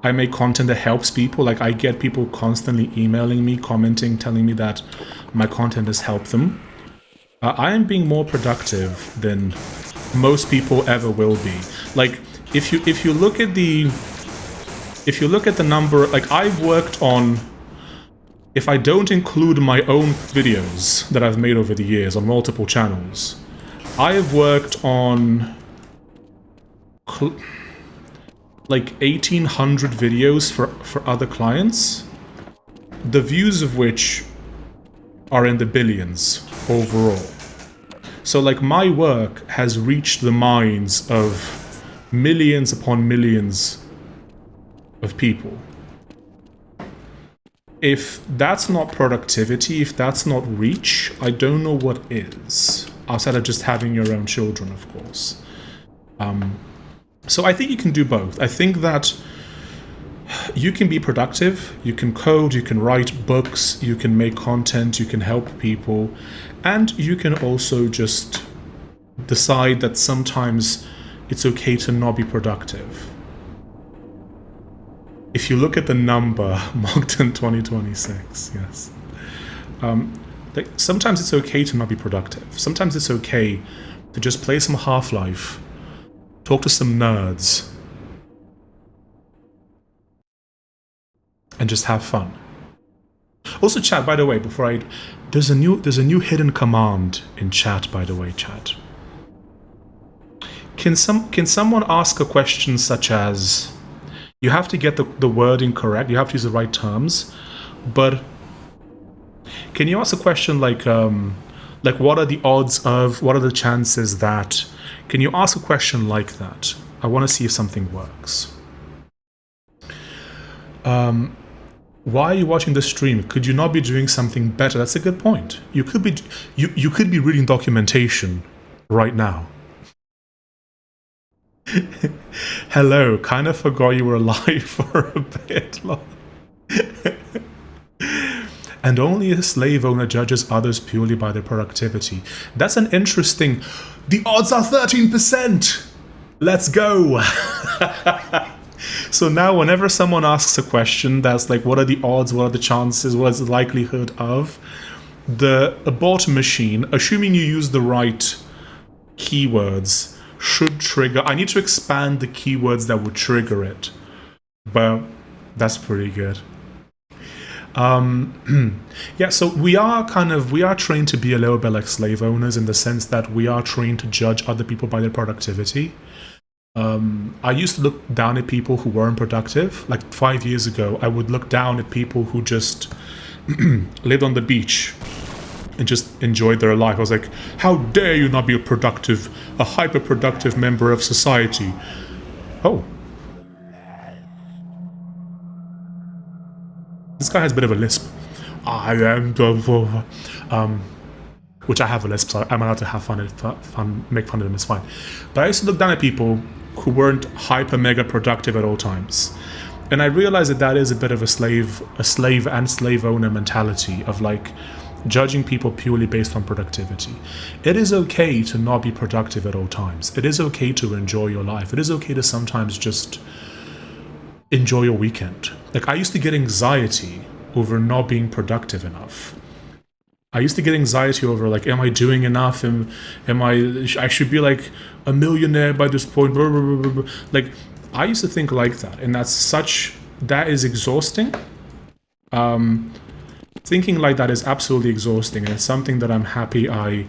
I make content that helps people. Like I get people constantly emailing me, commenting, telling me that my content has helped them. I am being more productive than most people ever will be. Like if you look at the number, like I've worked on, if I don't include my own videos that I've made over the years on multiple channels, I have worked on like 1,800 videos for other clients, the views of which are in the billions overall. So like my work has reached the minds of millions upon millions of people. If that's not productivity, if that's not reach, I don't know what is, outside of just having your own children, of course. So I think you can do both. I think that you can be productive, you can code, you can write books, you can make content, you can help people, and you can also just decide that sometimes it's okay to not be productive. If you look at the number marked in 2026, yes. Like sometimes it's okay to not be productive. Sometimes it's okay to just play some Half-Life, talk to some nerds, and just have fun. Also, chat, by the way, there's a new hidden command in chat, by the way, chat. Can someone ask a question such as, you have to get the wording correct, you have to use the right terms, but can you ask a question like what are the odds of, what are the chances that, can you ask a question like that? I want to see if something works. Why are you watching the stream? Could you not be doing something better? That's a good point. You could be reading documentation right now. Hello, kind of forgot you were alive for a bit. And only a slave owner judges others purely by their productivity. That's an interesting... The odds are 13%! Let's go! So now whenever someone asks a question that's like, what are the odds, what are the chances, what is the likelihood of, a bot machine, assuming you use the right keywords, should trigger... I need to expand the keywords that would trigger it, but that's pretty good. Yeah, so we are trained to be a little bit like slave owners in the sense that we are trained to judge other people by their productivity. I used to look down at people who weren't productive. Like 5 years ago, I would look down at people who just lived on the beach and just enjoyed their life. I was like, how dare you not be a hyper-productive member of society? Oh. This guy has a bit of a lisp. Which I have a lisp, so I'm allowed to have fun, make fun of them, it's fine. But I used to look down at people who weren't hyper-mega productive at all times. And I realized that is a bit of a slave and slave owner mentality of like judging people purely based on productivity. It is okay to not be productive at all times. It is okay to enjoy your life. It is okay to sometimes just enjoy your weekend. Like I used to get anxiety over not being productive enough. I used to get anxiety over like, am I doing enough? I should be like a millionaire by this point. Blah, blah, blah, blah. Like I used to think like that, and that is exhausting. Thinking like that is absolutely exhausting, and it's something that I'm happy I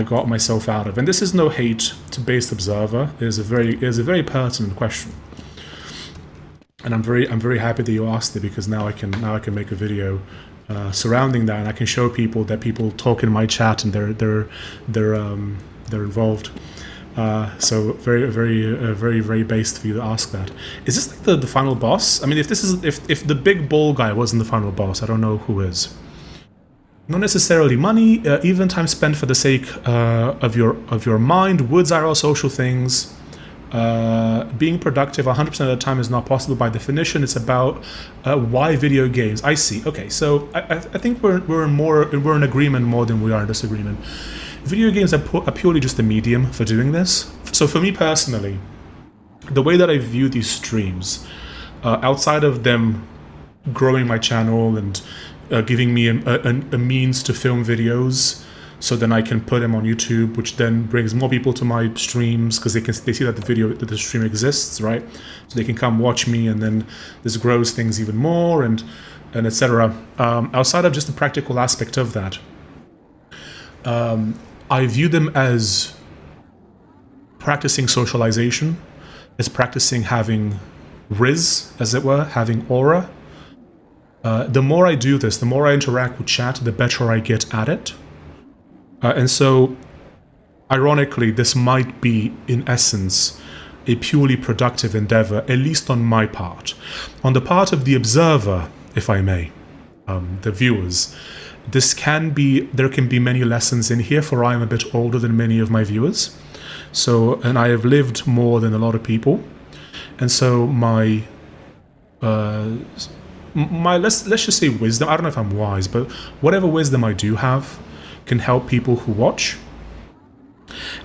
got myself out of. And this is no hate to Based Observer. It is a very pertinent question. And I'm very happy that you asked it, because now I can make a video surrounding that, and I can show people that people talk in my chat and they're involved. So very based for you to ask that. Is this like the final boss? I mean, if the big ball guy wasn't the final boss, I don't know who is. Not necessarily money, even time spent for the sake of your mind. Woods are all social things. Being productive 100% of the time is not possible by definition. It's about why video games. I see. Okay, so I think we're in agreement more than we are in disagreement. Video games are purely just a medium for doing this. So for me personally, the way that I view these streams, outside of them growing my channel and giving me a means to film videos, so then I can put them on YouTube, which then brings more people to my streams because they see that the stream exists, right? So they can come watch me, and then this grows things even more, and etc. Outside of just the practical aspect of that, I view them as practicing socialization. It's practicing having riz, as it were, having aura. The more I do this, the more I interact with chat, the better I get at it. And so, ironically, this might be, in essence, a purely productive endeavor, at least on my part. On the part of the observer, if I may, the viewers, there can be many lessons in here, for I am a bit older than many of my viewers. So, and I have lived more than a lot of people. And so my let's just say wisdom, I don't know if I'm wise, but whatever wisdom I do have can help people who watch.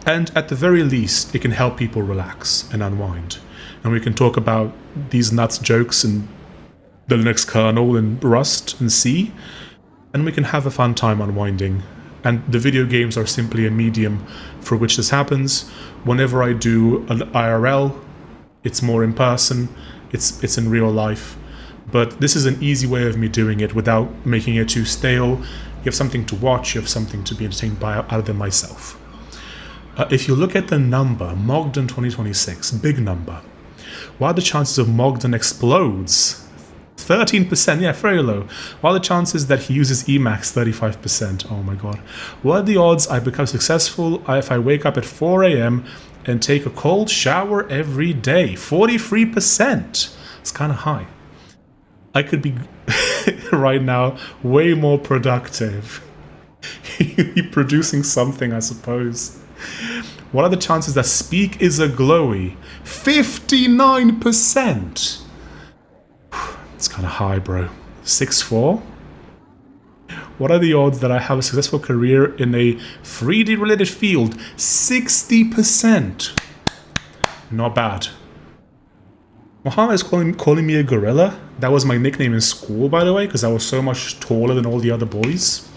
And at the very least, it can help people relax and unwind. And we can talk about these nuts jokes and the Linux kernel and Rust and C, and we can have a fun time unwinding. And the video games are simply a medium for which this happens. Whenever I do an IRL, it's more in person, it's in real life. But this is an easy way of me doing it without making it too stale. You have something to watch, you have something to be entertained by other than myself. If you look at the number, Mogden 2026, big number. What are the chances of Mogden explodes? 13%, yeah, very low. What are the chances that he uses Emacs? 35%. Oh my god. What are the odds I become successful if I wake up at 4 a.m. and take a cold shower every day? 43%. It's kind of high. I could be right now way more productive. Producing something, I suppose. What are the chances that Speak is a glowy? 59%. It's kind of high, bro. 6'4". What are the odds that I have a successful career in a 3D related field? 60%. Not bad. Mohammed is calling me a gorilla. That was my nickname in school, by the way, because I was so much taller than all the other boys.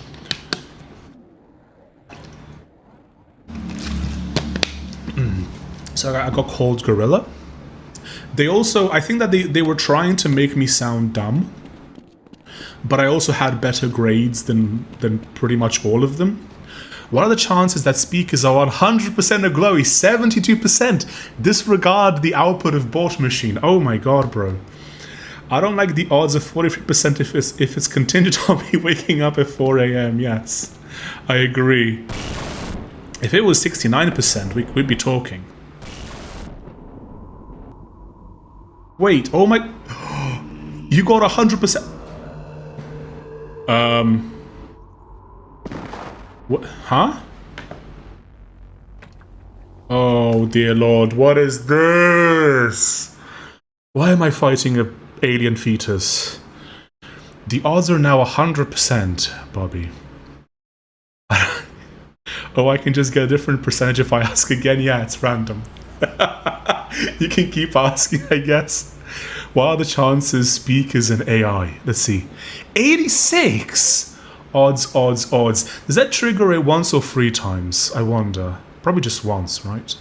So I got called gorilla. They also, I think that they were trying to make me sound dumb, but I also had better grades than pretty much all of them. What are the chances that speakers are 100% a glowy? 72%. Disregard the output of bot machine. Oh my god, bro. I don't like the odds of 43% if it's contingent on me waking up at 4 a.m. Yes, I agree. If it was 69%, we'd be talking. Wait, oh my... You got 100%... What? Huh? Oh dear lord, what is this? Why am I fighting a alien fetus? The odds are now 100%, Bobby. Oh, I can just get a different percentage if I ask again? Yeah, it's random. You can keep asking, I guess. What are the chances Speak is an AI? Let's see. 86? Odds. Does that trigger it once or 3 times? I wonder. Probably just once, right?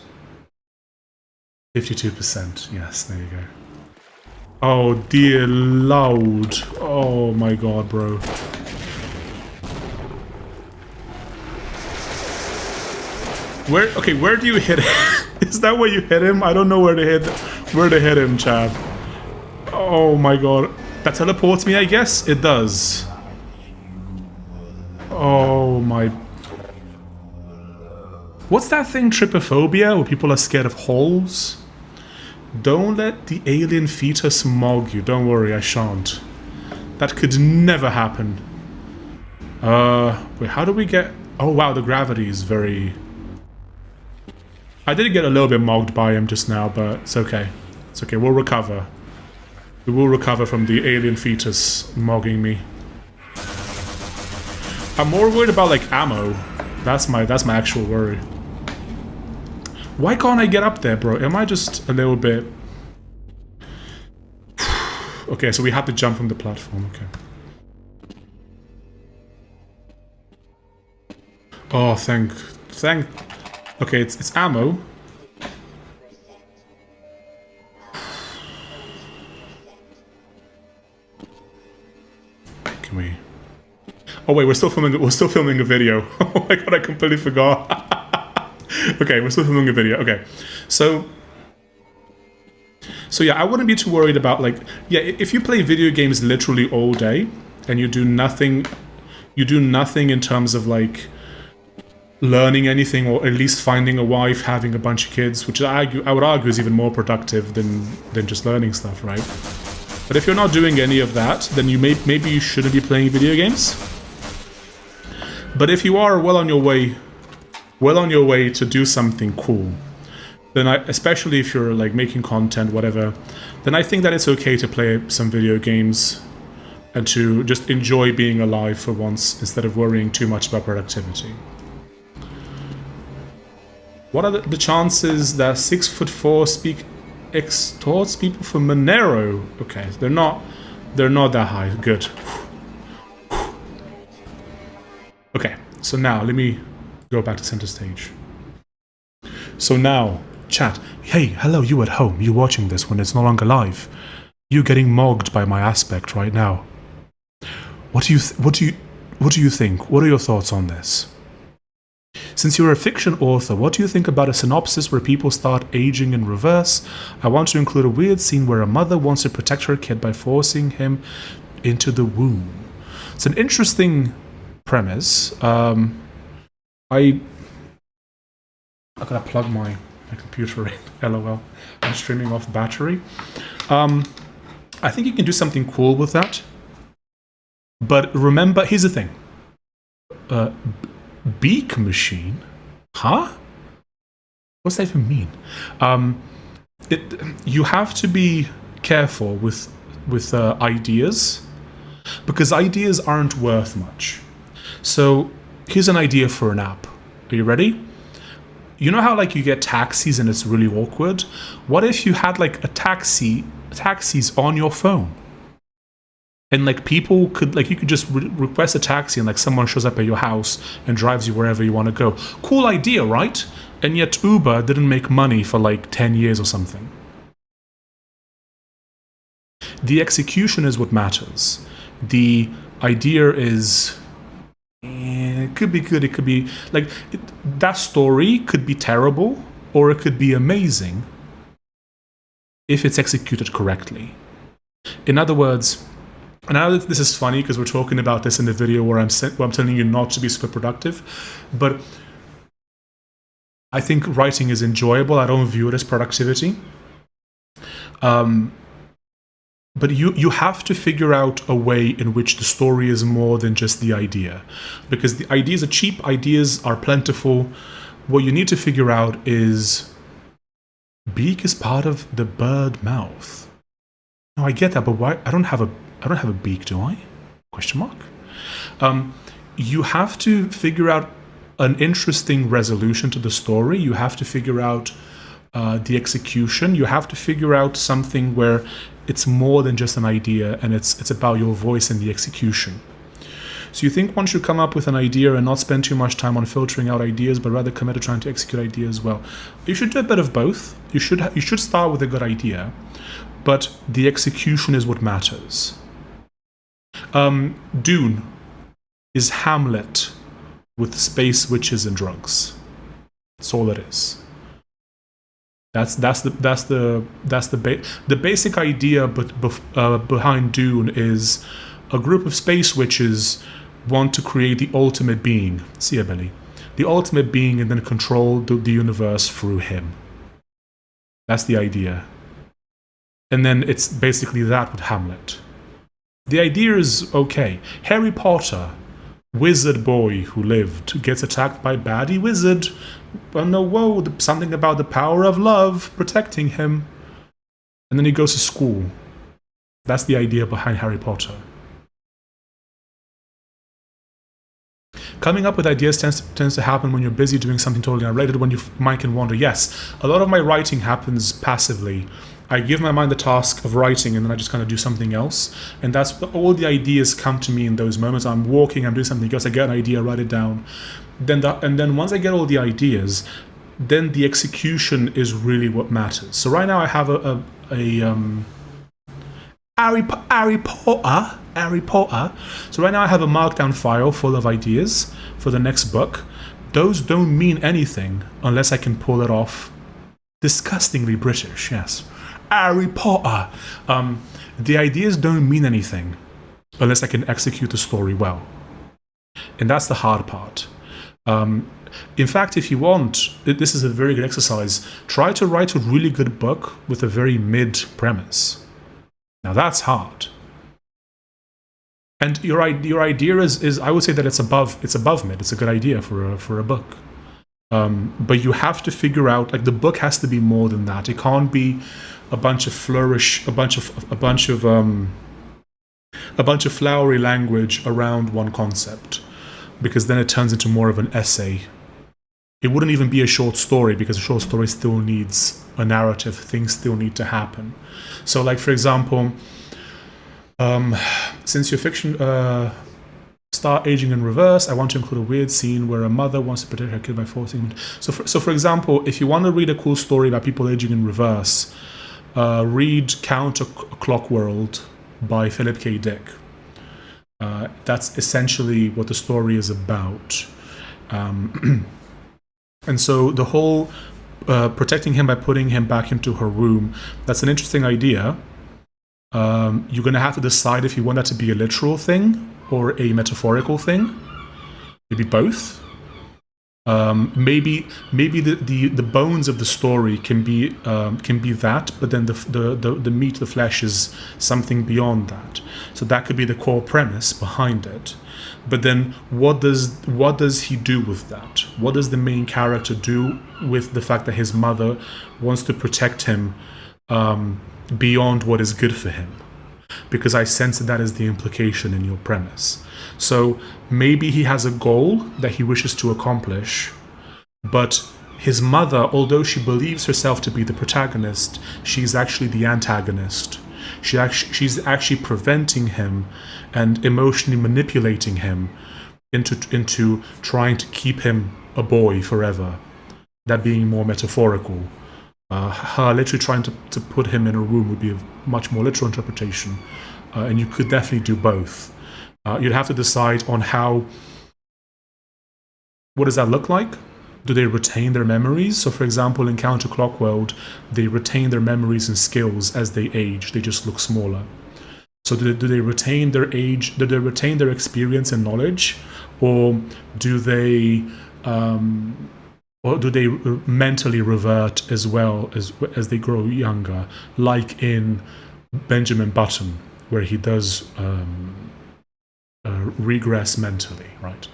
52%. Yes, there you go. Oh dear lord. Oh my god, bro. Where do you hit him? Is that where you hit him? I don't know where to hit him, Chad. Oh my god. That teleports me, I guess? It does. Oh my... What's that thing, trypophobia, where people are scared of holes? Don't let the alien fetus mog you. Don't worry, I shan't. That could never happen. Wait, how do we get... Oh wow, the gravity is very... I did get a little bit mogged by him just now, but it's okay. It's okay, we'll recover. We will recover from the alien fetus mogging me. I'm more worried about, like, ammo. That's my actual worry. Why can't I get up there, bro? Am I just a little bit... Okay, so we have to jump from the platform, okay. Oh, thank... Okay, it's ammo. Can we... Oh wait, we're still filming a video. Oh my god, I completely forgot. Okay, we're still filming a video. Okay, so yeah, I wouldn't be too worried about like, yeah, if you play video games literally all day and you do nothing in terms of like learning anything, or at least finding a wife, having a bunch of kids, which I would argue is even more productive than just learning stuff, right? But if you're not doing any of that, then maybe you shouldn't be playing video games. But if you are well on your way to do something cool, then especially if you're like making content, whatever, then I think that it's okay to play some video games and to just enjoy being alive for once instead of worrying too much about productivity. What are the chances that 6'4" speak extorts people from Monero? Okay, they're not that high. Good. Okay, so now let me go back to center stage. So now, chat. Hey, hello, you at home. You watching this when it's no longer live. You getting mogged by my aspect right now. What do you think? What are your thoughts on this? Since you're a fiction author, what do you think about a synopsis where people start aging in reverse? I want to include a weird scene where a mother wants to protect her kid by forcing him into the womb. It's an interesting premise. I gotta plug my computer in. LOL. I'm streaming off battery. I think you can do something cool with that. But remember, here's the thing. Beak machine? Huh? What's that even mean? You have to be careful with ideas, because ideas aren't worth much. So here's an idea for an app. Are you ready? You know how like you get taxis and it's really awkward? What if you had like taxis on your phone? And like people could, like you could just request a taxi and like someone shows up at your house and drives you wherever you want to go. Cool idea, right? And yet Uber didn't make money for like 10 years or something. The execution is what matters. The idea is, it could be good, it could be, like, that story could be terrible or it could be amazing if it's executed correctly. In other words, and I know this is funny because we're talking about this in the video where I'm telling you not to be super productive, but I think writing is enjoyable. I don't view it as productivity. But you have to figure out a way in which the story is more than just the idea. Because the ideas are cheap, ideas are plentiful. What you need to figure out is beak is part of the bird mouth. No, I get that, but why? I don't have a beak, do I? Question mark. You have to figure out an interesting resolution to the story. You have to figure out the execution. You have to figure out something where it's more than just an idea and it's about your voice and the execution. So you think one should come up with an idea and not spend too much time on filtering out ideas, but rather commit to trying to execute ideas well. You should do a bit of both. You should start with a good idea, but the execution is what matters. Dune is Hamlet with space witches and drugs. That's all it is. That's the basic idea, but behind Dune is a group of space witches want to create the ultimate being. See ya, Billy. The ultimate being, and then control the universe through him. That's the idea. And then it's basically that with Hamlet. The idea is okay. Harry Potter, wizard boy who lived, gets attacked by baddie wizard. Well, no, whoa, something about the power of love protecting him. And then he goes to school. That's the idea behind Harry Potter. Coming up with ideas tends to happen when you're busy doing something totally unrelated, when your mind can wander. Yes, a lot of my writing happens passively. I give my mind the task of writing and then I just kind of do something else. And that's all the ideas come to me in those moments. I'm walking, I'm doing something else, I get an idea, write it down. And then once I get all the ideas, then the execution is really what matters. So right now I have a Harry Potter. So right now I have a markdown file full of ideas for the next book. those don't mean anything unless I can pull it off. Disgustingly British, yes. Harry Potter. The ideas don't mean anything unless I can execute the story well. And that's the hard part. In fact, if you want, this is a very good exercise. Try to write a really good book with a very mid premise. Now that's hard. And your idea is I would say that it's above mid. It's a good idea for a book. But you have to figure out, like, the book has to be more than that. It can't be a bunch of flowery language around one concept, because then it turns into more of an essay. It wouldn't even be a short story, because a short story still needs a narrative. Things still need to happen. So, like, for example, since your fiction start aging in reverse, I want to include a weird scene where a mother wants to protect her kid by forcing. So for example, if you want to read a cool story about people aging in reverse, read Counterclock World by Philip K. Dick. That's essentially what the story is about. And so the whole protecting him by putting him back into her womb, that's an interesting idea. You're going to have to decide if you want that to be a literal thing or a metaphorical thing. Maybe both. Maybe the bones of the story can be that, but then the meat, the flesh, is something beyond that. So that could be the core premise behind it. But then what does he do with that? What does the main character do with the fact that his mother wants to protect him beyond what is good for him? Because I sense that is the implication in your premise. So maybe he has a goal that he wishes to accomplish, but his mother, although she believes herself to be the protagonist, she's actually the antagonist. She's actually preventing him and emotionally manipulating him into trying to keep him a boy forever. That being more metaphorical. Her literally trying to put him in a room would be a much more literal interpretation, and you could definitely do both. You'd have to decide on what does that look like? Do they retain their memories? So for example, in Counterclock World, they retain their memories and skills as they age. They just look smaller. So do they retain their age? Do they retain their experience and knowledge? Or do they mentally revert as well as they grow younger, like in Benjamin Button, where he does regress mentally, right?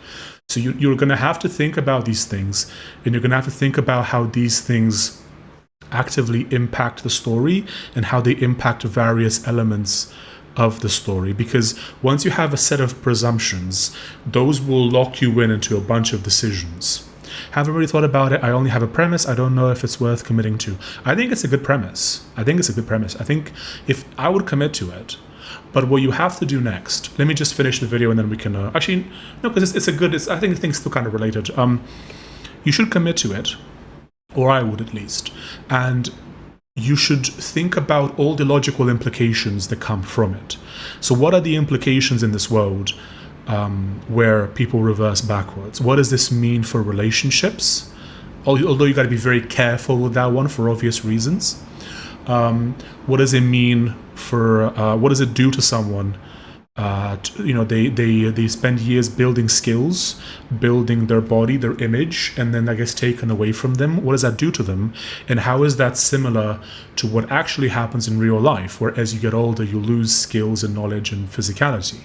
So you're going to have to think about these things, and you're going to have to think about how these things actively impact the story and how they impact various elements of the story. Because once you have a set of presumptions, those will lock you into a bunch of decisions. Haven't really thought about it. I only have a premise. I don't know if it's worth committing to. I think it's a good premise. I think if I would commit to it. But what you have to do next, let me just finish the video and then we can actually no, because I think things still kind of related. You should commit to it, or I would at least, and you should think about all the logical implications that come from it. So what are the implications in this world where people reverse backwards? What does this mean for relationships? Although you got to be very careful with that one for obvious reasons. What does it mean for what does it do to someone? They spend years building skills, building their body, their image, and then that gets taken away from them. What does that do to them? And how is that similar to what actually happens in real life, where as you get older you lose skills and knowledge and physicality?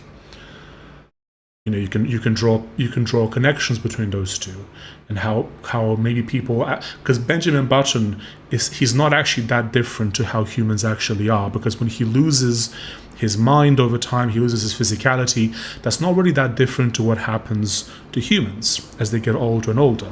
You can draw connections between those two, and how maybe people, because Benjamin Button he's not actually that different to how humans actually are, because when he loses his mind over time, he loses his physicality. That's not really that different to what happens to humans as they get older and older.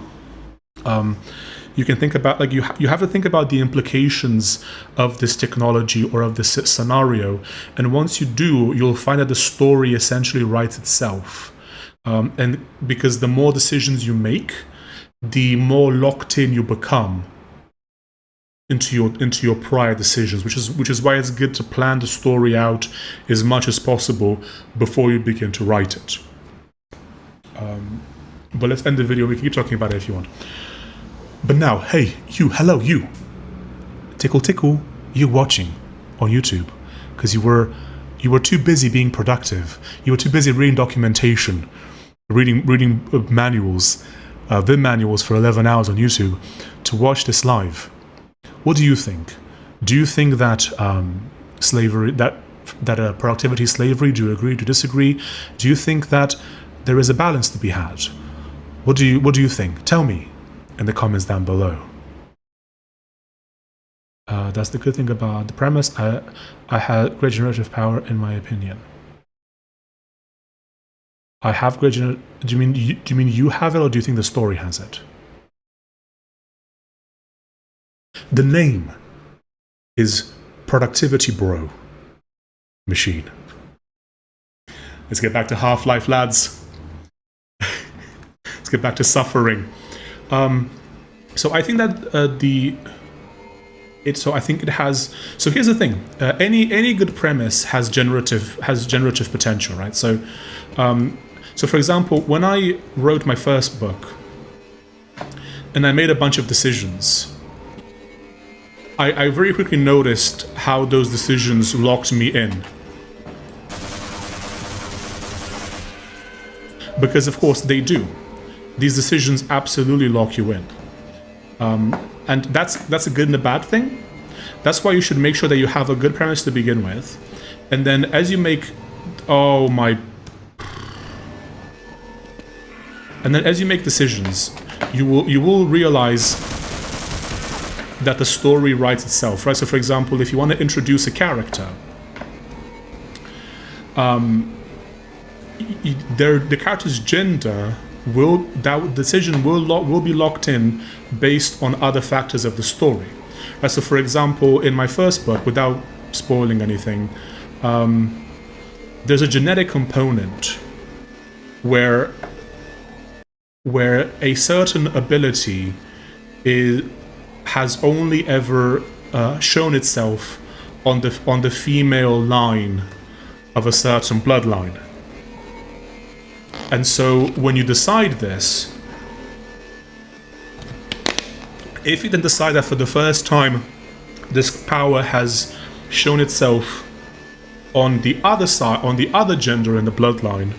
You can think about, like, you have to think about the implications of this technology or of this scenario, and once you do, you'll find that the story essentially writes itself. And because the more decisions you make, the more locked in you become into your prior decisions, which is why it's good to plan the story out as much as possible before you begin to write it. But let's end the video. We can keep talking about it if you want. But now, hey, you, hello, you. Tickle, tickle, you watching on YouTube. Because you were too busy being productive. You were too busy reading documentation, reading manuals, Vim manuals for 11 hours on YouTube to watch this live. What do you think? Do you think that slavery, that productivity is slavery? Do you agree? Do you disagree? Do you think that there is a balance to be had? What do you think? Tell me in the comments down below. That's the good thing about the premise. I had great generative power, in my opinion. I have great do you mean you have it, or do you think the story has it? The name is Productivity Bro Machine. Let's get back to Half-Life, lads. Let's get back to suffering. So I think that I think it has. So here's the thing: any good premise has generative potential, right? So, so for example, when I wrote my first book, and I made a bunch of decisions, I very quickly noticed how those decisions locked me in. Because of course they do. These decisions absolutely lock you in. And that's a good and a bad thing. That's why you should make sure that you have a good premise to begin with. And then as you make... Oh my... And then as you make decisions, you will realize that the story writes itself, right? So for example, if you want to introduce a character, the character's gender that decision will be locked in based on other factors of the story. Right? So for example, in my first book, without spoiling anything, there's a genetic component where a certain ability has only ever shown itself on the female line of a certain bloodline. And so when you decide this, if you then decide that for the first time this power has shown itself on the other side, on the other gender in the bloodline,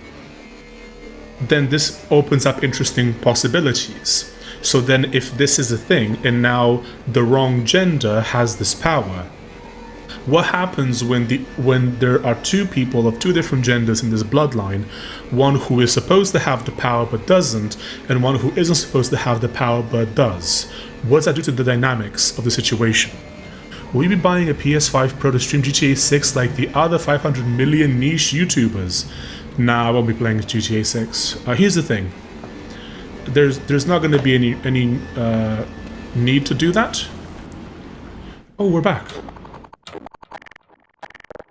then this opens up interesting possibilities. So then if this is a thing and now the wrong gender has this power, what happens when there are two people of two different genders in this bloodline, one who is supposed to have the power but doesn't, and one who isn't supposed to have the power but does? What does that do to the dynamics of the situation? Will you be buying a PS5 Pro to stream GTA 6 like the other 500 million niche YouTubers? Nah, I won't be playing GTA 6. Here's the thing. There's not going to be any need to do that. Oh, we're back.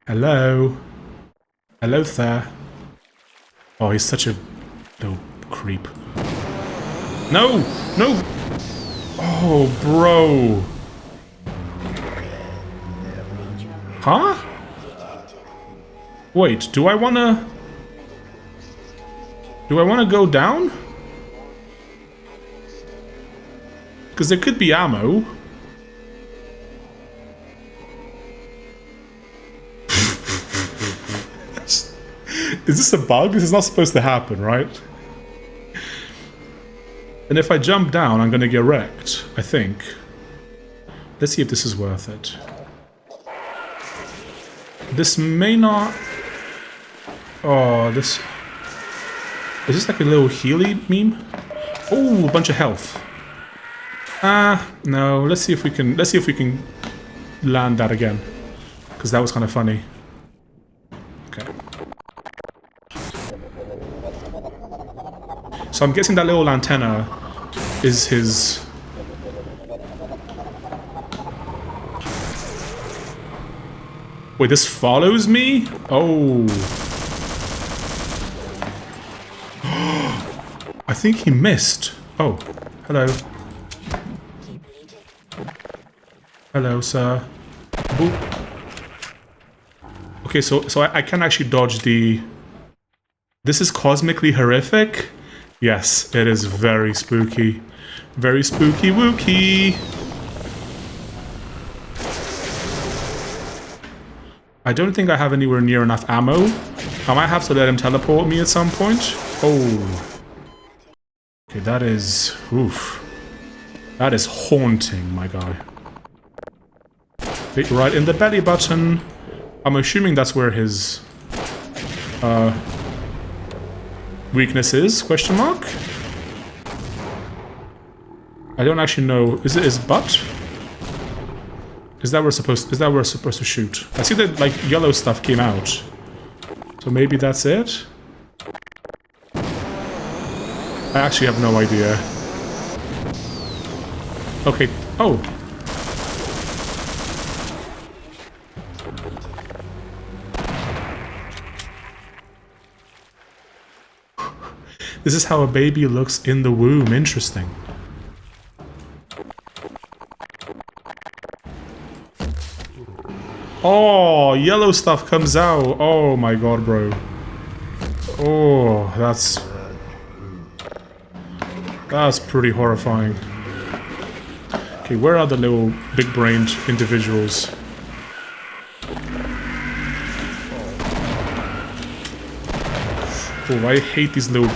Hello. Hello there. Oh, he's such a little creep. No! No! Oh, bro. Huh? Wait, do I wanna go down? Because there could be ammo. Is this a bug? This is not supposed to happen, right? And if I jump down, I'm gonna get wrecked, I think. Let's see if this is worth it. This may not... Oh, this... Is this like a little Healy meme? Oh, a bunch of health. No, let's see if we can land that again. Because that was kind of funny. Okay. So I'm guessing that little antenna is his... Wait, this follows me? Oh. I think he missed. Oh, hello. Hello, sir. Boop. Okay, so I can actually dodge the... This is cosmically horrific. Yes, it is very spooky. Very spooky wooky. I don't think I have anywhere near enough ammo. I might have to let him teleport me at some point. Oh. Okay, that is... Oof. That is haunting, my guy. Hit right in the belly button. I'm assuming that's where his... weakness is? Question mark? I don't actually know. Is it his butt? Is that where we're supposed to shoot? I see that like yellow stuff came out. So maybe that's it? I actually have no idea. Okay. Oh. This is how a baby looks in the womb. Interesting. Oh, yellow stuff comes out. Oh my god, bro. Oh, that's pretty horrifying. Okay, where are the little big-brained individuals? Oh, I hate these little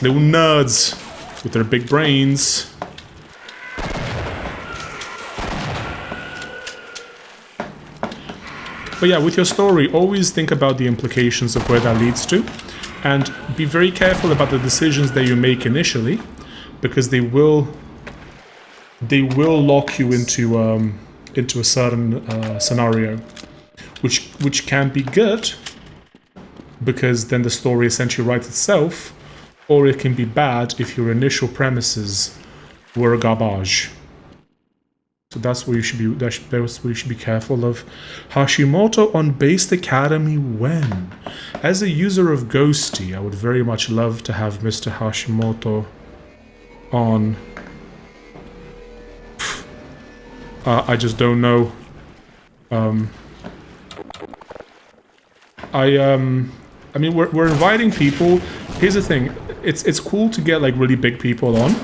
nerds with their big brains. But yeah, with your story, always think about the implications of where that leads to, and be very careful about the decisions that you make initially, because they will lock you into a certain scenario, which can be good, because then the story essentially writes itself, or it can be bad if your initial premises were garbage. So that's where you should be. That's where you should be careful of. Hashimoto on Based Academy when? As a user of Ghosty, I would very much love to have Mr. Hashimoto on. I just don't know. I mean, we're inviting people. Here's the thing. It's cool to get like really big people on,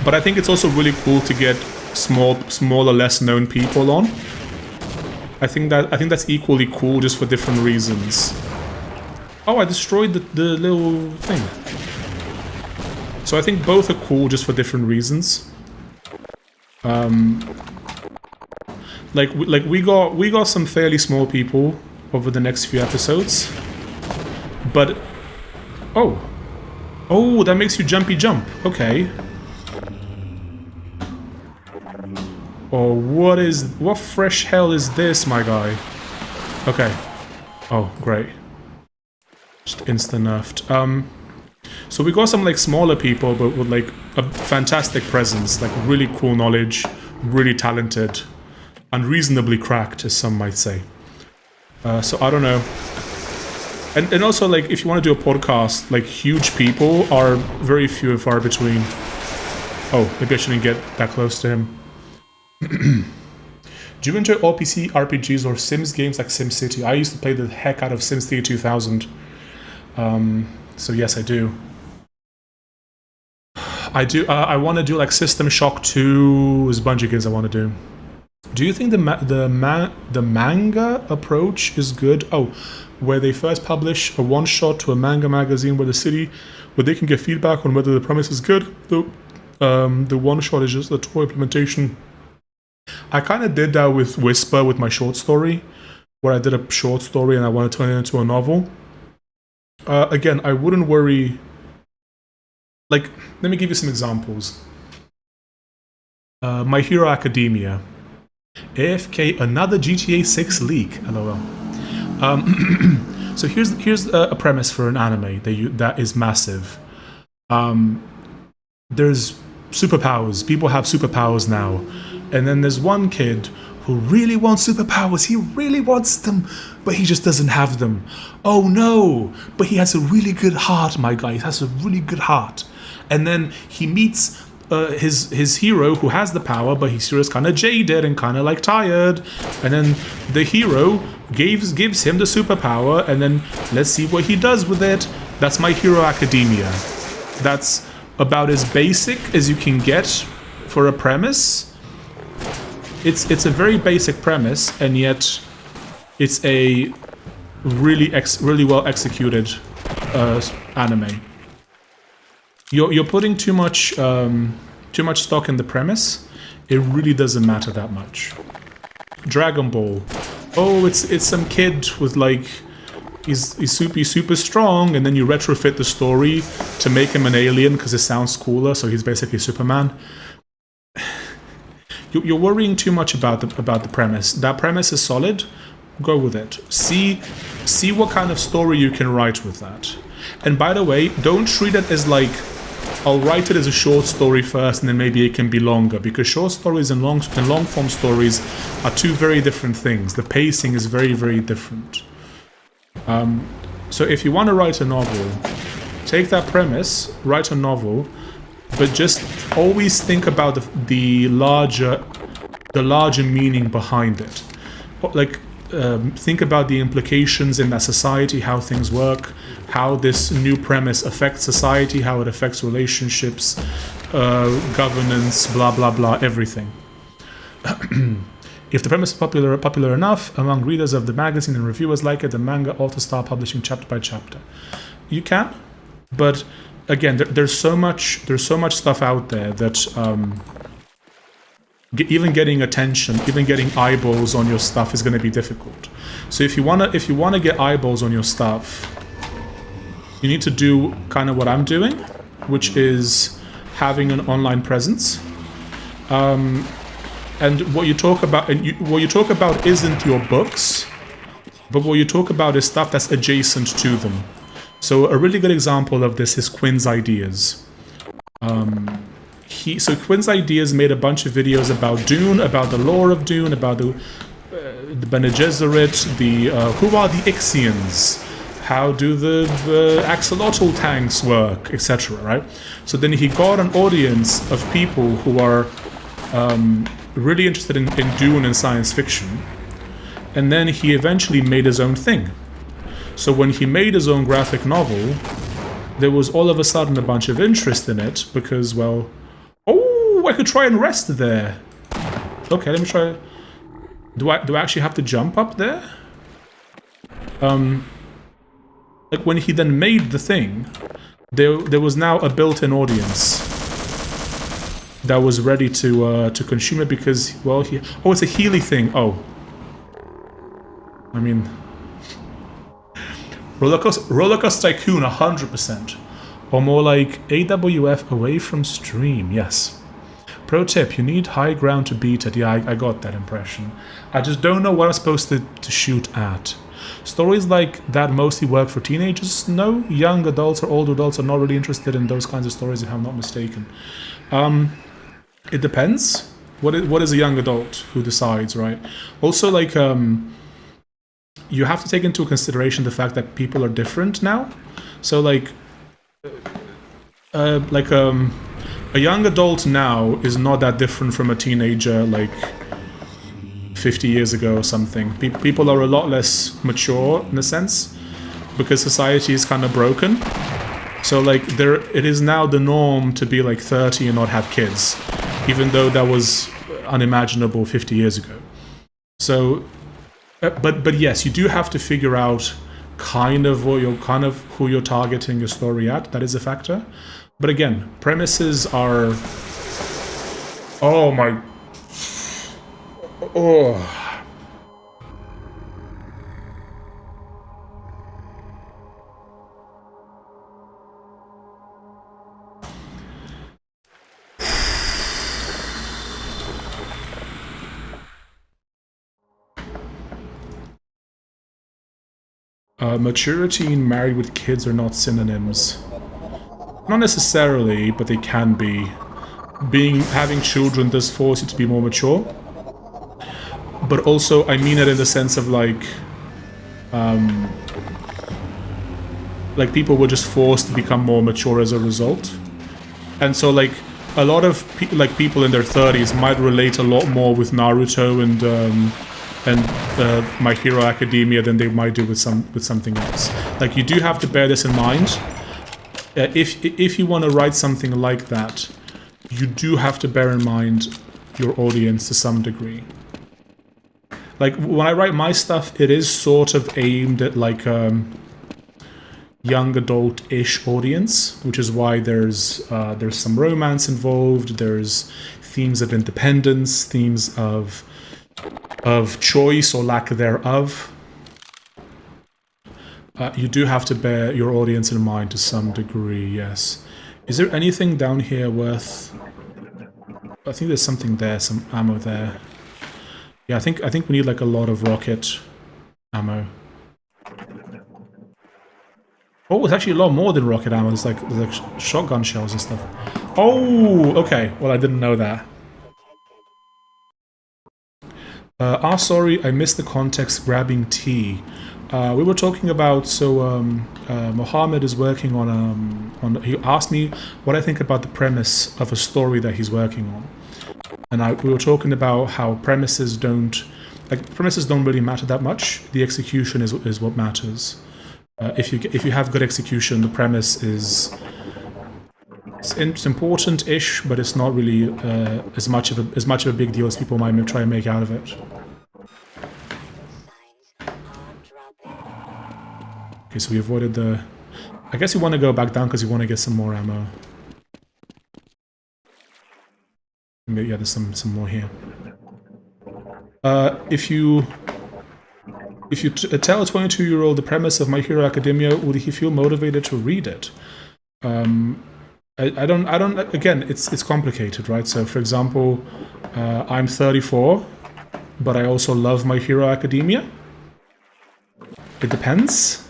but I think it's also really cool to get smaller, less known people on. I think that's equally cool, just for different reasons. Oh, I destroyed the little thing. So I think both are cool, just for different reasons. Like we got some fairly small people over the next few episodes, but oh, that makes you jumpy jump. Okay. Oh, what fresh hell is this, my guy? Okay. Oh, great. Just insta-nerfed. So we got some, like, smaller people, but with, like, a fantastic presence, like, really cool knowledge, really talented, unreasonably cracked, as some might say. So I don't know. And also, like, if you want to do a podcast, like, huge people are very few and far between. Oh, maybe I shouldn't get that close to him. Do you enjoy all PC RPGs or Sims games like SimCity? I used to play the heck out of SimCity 2000. So yes, I do. I want to do like System Shock 2. There's a bunch of games I want to do. Do you think the manga approach is good? Oh, where they first publish a one-shot to a manga magazine where they can get feedback on whether the premise is good. The one-shot is just a toy implementation. I kind of did that with Whisper, with my short story, where I did a short story and I want to turn it into a novel. Again, I wouldn't worry. Like, let me give you some examples. My Hero Academia. AFK, another GTA 6 leak. LOL. So here's a premise for an anime that is massive. There's superpowers. People have superpowers now. And then there's one kid who really wants superpowers. He really wants them, but he just doesn't have them. Oh no! But he has a really good heart, my guy. He has a really good heart. And then he meets his hero who has the power, but his hero is kind of jaded and kind of like tired. And then the hero gives him the superpower, and then let's see what he does with it. That's My Hero Academia. That's about as basic as you can get for a premise. It's a very basic premise, and yet it's a really well executed anime. You're putting too much stock in the premise. It really doesn't matter that much. Dragon Ball. Oh, it's some kid with like he's super strong, and then you retrofit the story to make him an alien because it sounds cooler. So he's basically Superman. You're worrying too much about the premise. That premise is solid. Go with it. See what kind of story you can write with that. And by the way, don't treat it as like, I'll write it as a short story first and then maybe it can be longer, because short stories and long form stories are two very different things. The pacing is very different. So if you want to write a novel, take that premise, write a novel, but just always think about the larger meaning behind it. Like, think about the implications in that society, how things work, how this new premise affects society, how it affects relationships, governance, blah blah blah, everything. If the premise is popular enough among readers of the magazine and reviewers like it, the manga ought to start publishing chapter by chapter. You can, but again, there's so much stuff out there that even getting attention, even getting eyeballs on your stuff is going to be difficult. So if you wanna get eyeballs on your stuff, you need to do kind of what I'm doing, which is having an online presence. And what you talk about, isn't your books, but what you talk about is stuff that's adjacent to them. So a really good example of this is Quinn's Ideas. So Quinn's Ideas made a bunch of videos about Dune, about the lore of Dune, about the Bene Gesserit, who are the Ixians, how do the axolotl tanks work, etc. Right? So then he got an audience of people who are really interested in Dune and science fiction, and then he eventually made his own thing. So when he made his own graphic novel, there was all of a sudden a bunch of interest in it because, well, I could try and rest there. Okay, let me try. Do I actually have to jump up there? Like when he then made the thing, there was now a built-in audience that was ready to consume it because, well, it's a Healy thing. Oh, I mean, Rollercoaster Tycoon 100%, or more like AWF away from stream. Yes. Pro tip, you need high ground to beat it. Yeah, I got that impression. I just don't know what I'm supposed to shoot at. Stories like that mostly work for teenagers. No, young adults or older adults are not really interested in those kinds of stories, if I'm not mistaken. It depends. What is a young adult who decides, right? Also, like, you have to take into consideration the fact that people are different now. So, like, a young adult now is not that different from a teenager like 50 years ago or something. People are a lot less mature in a sense because society is kind of broken. So like it is now the norm to be like 30 and not have kids, even though that was unimaginable 50 years ago. So, but yes, you do have to figure out kind of who you're targeting your story at. That is a factor. But again, premises are... Oh my... Oh... Maturity and married with kids are not synonyms. Not necessarily, but they can be. Having children does force you to be more mature. But also, I mean it in the sense of like people were just forced to become more mature as a result. And so like a lot of people in their 30s might relate a lot more with Naruto and and My Hero Academia than they might do with something else. Like, you do have to bear this in mind. If you want to write something like that, you do have to bear in mind your audience to some degree. Like, when I write my stuff, it is sort of aimed at like young adult-ish audience, which is why there's some romance involved. There's themes of independence, themes of choice or lack thereof. You do have to bear your audience in mind to some degree, yes. Is there anything down here worth... I think there's something there, some ammo there. Yeah, I think we need like a lot of rocket ammo. Oh, it's actually a lot more than rocket ammo. There's like shotgun shells and stuff. Oh, okay. Well, I didn't know that. Sorry, I missed the context grabbing tea. We were talking about, so Mohammed is working on, he asked me what I think about the premise of a story that he's working on. And we were talking about how premises don't really matter that much. The execution is what matters. If you have good execution, the premise is it's important-ish, but it's not really as much of a big deal as people might try and make out of it. Okay, so we avoided the... I guess you want to go back down because you want to get some more ammo. Maybe, yeah, there's some more here. If you tell a 22-year-old the premise of My Hero Academia, would he feel motivated to read it? I don't. Again, it's complicated, right? So, for example, I'm 34, but I also love My Hero Academia. It depends.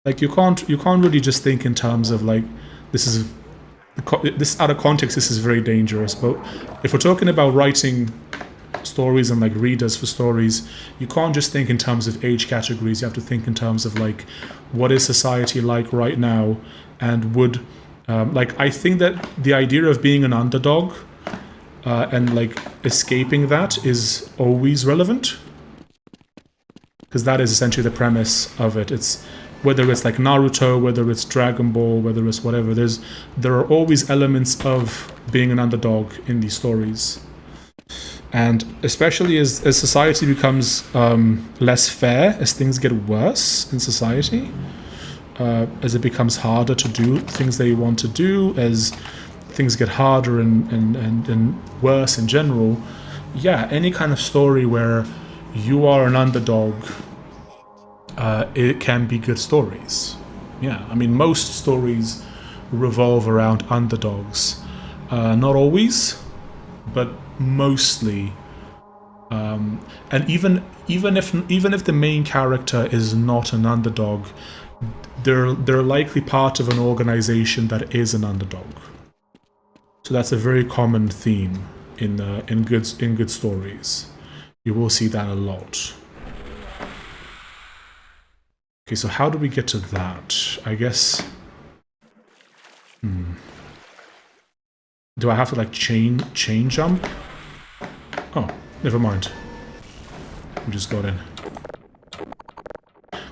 Like, you can't really just think in terms of like this out of context. This is very dangerous. But if we're talking about writing stories and like readers for stories, you can't just think in terms of age categories. You have to think in terms of like, what is society like right now, and would like, I think that the idea of being an underdog and like escaping that is always relevant, because that is essentially the premise of it. It's whether it's like Naruto, whether it's Dragon Ball, whether it's whatever, there are always elements of being an underdog in these stories. And especially as society becomes less fair, as things get worse in society, as it becomes harder to do things that you want to do, as things get harder and worse in general, yeah, any kind of story where you are an underdog, it can be good stories. Yeah, I mean, most stories revolve around underdogs. Not always, but mostly. And even if the main character is not an underdog, they're likely part of an organization that is an underdog. So that's a very common theme in good stories. You will see that a lot. Okay, so how do we get to that? I guess... Do I have to like chain jump? Oh, never mind. We just got in.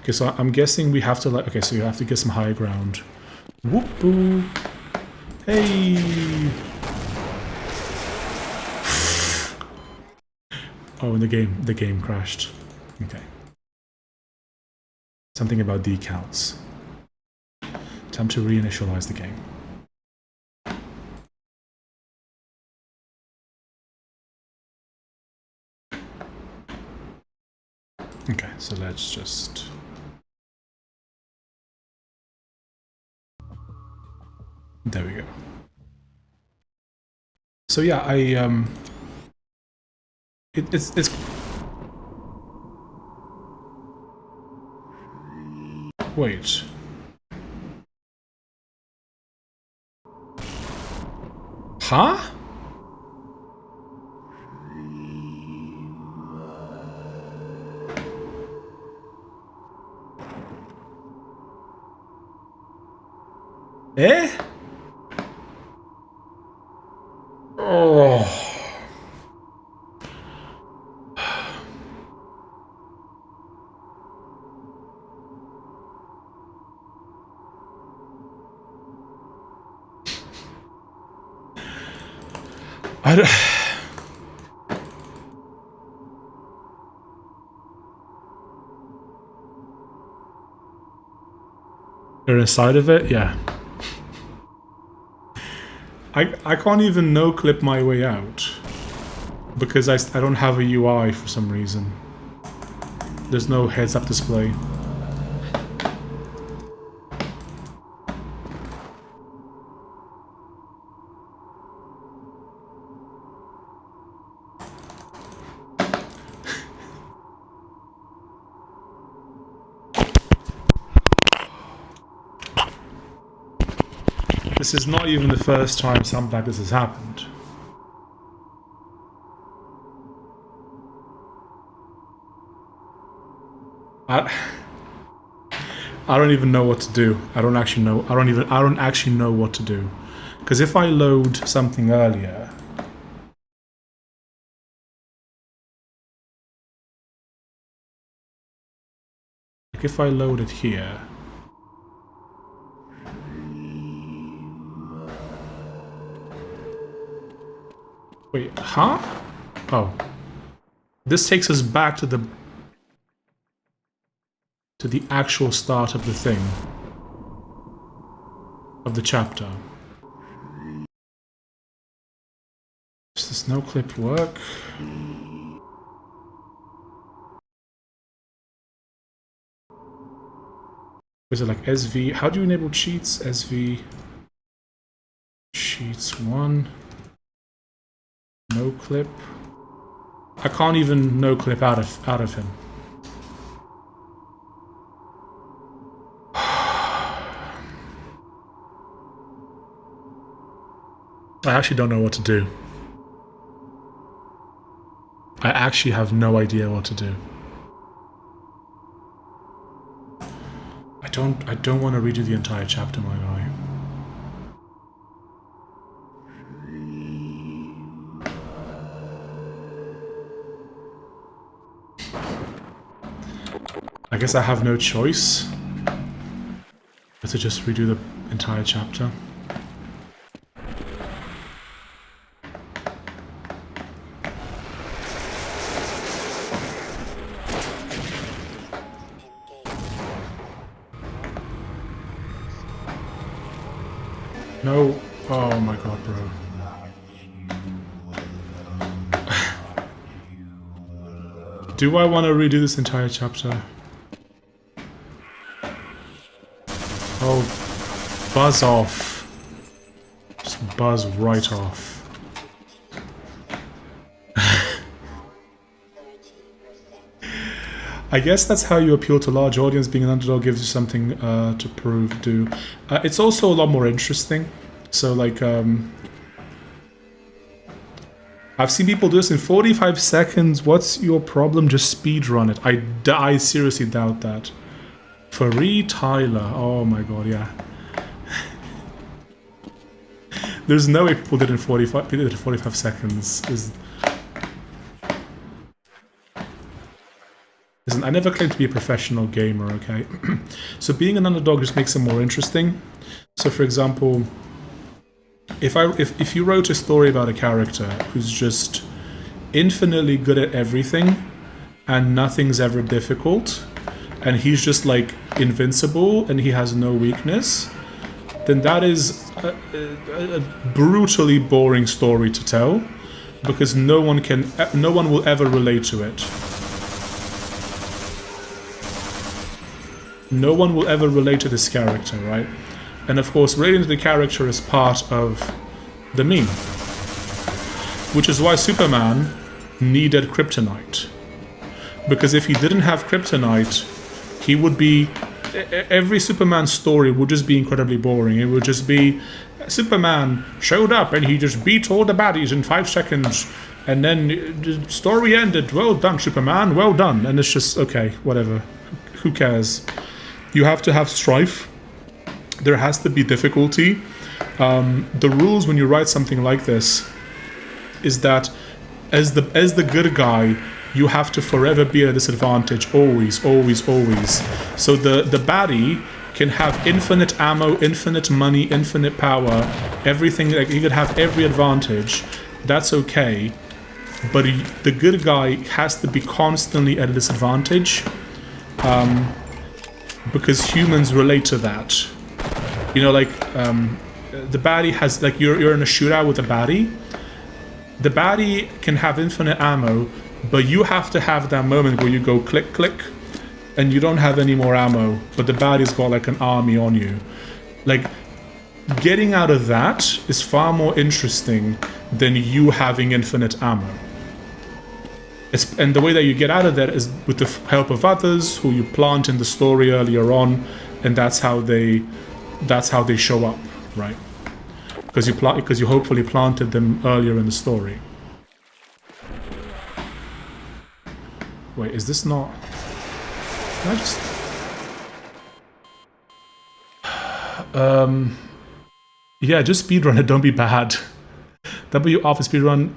Okay, so I'm guessing we have to like... Okay, so you have to get some high ground. Whoop-boo! Hey! Oh, and the game crashed. Okay. Something about decals. Time to reinitialize the game. Okay, so let's just... There we go. So yeah, it's... Wait. Huh? Eh? Oh. You're inside of it? Yeah. I can't even no-clip my way out. Because I don't have a UI for some reason. There's no heads-up display. This is not even the first time something like this has happened. I don't even know what to do. I don't actually know what to do. Because if I load something earlier, like if I load it here, wait, huh? Oh, this takes us back to the actual start of the thing, of the chapter. Does this no clip work? Is it like SV? How do you enable cheats? SV cheats 1. No clip. I can't even no clip out of him. I actually don't know what to do. I actually have no idea what to do. I don't want to redo the entire chapter, my guy. I guess I have no choice but to just redo the entire chapter. No. Oh my god, bro. Do I want to redo this entire chapter? Oh, buzz off. Just buzz right off. I guess that's how you appeal to a large audience. Being an underdog gives you something to prove, do. It's also a lot more interesting. So, like, I've seen people do this in 45 seconds. What's your problem? Just speedrun it. I seriously doubt that. Free Tyler. Oh my god, yeah. There's no way people did it in 45 seconds. Listen, I never claimed to be a professional gamer, okay? So being an underdog just makes it more interesting. So for example, if you wrote a story about a character who's just infinitely good at everything and nothing's ever difficult, and he's just like invincible and he has no weakness, then that is a brutally boring story to tell, because no one will ever relate to it. No one will ever relate to this character, right? And of course, relating to the character is part of the meme. Which is why Superman needed kryptonite. Because if he didn't have kryptonite, he would be... Every Superman story would just be incredibly boring. It would just be... Superman showed up and he just beat all the baddies in 5 seconds. And then the story ended. Well done, Superman. Well done. And it's just, okay, whatever. Who cares? You have to have strife. There has to be difficulty. The rules when you write something like this is that as the good guy, you have to forever be at a disadvantage. Always, always, always. So the baddie can have infinite ammo, infinite money, infinite power, everything. Like, he could have every advantage. that's okay. But the good guy has to be constantly at a disadvantage, because humans relate to that. You know, like, the baddie has, like, you're in a shootout with a baddie. The baddie can have infinite ammo, but you have to have that moment where you go click, click, and you don't have any more ammo, but the baddie's got like an army on you. Like, getting out of that is far more interesting than you having infinite ammo. And the way that you get out of that is with the help of others who you plant in the story earlier on, and that's how they show up, right? Because you hopefully planted them earlier in the story. Wait, is this not? Can I just? Yeah, just speedrun it. Don't be bad. W office speedrun.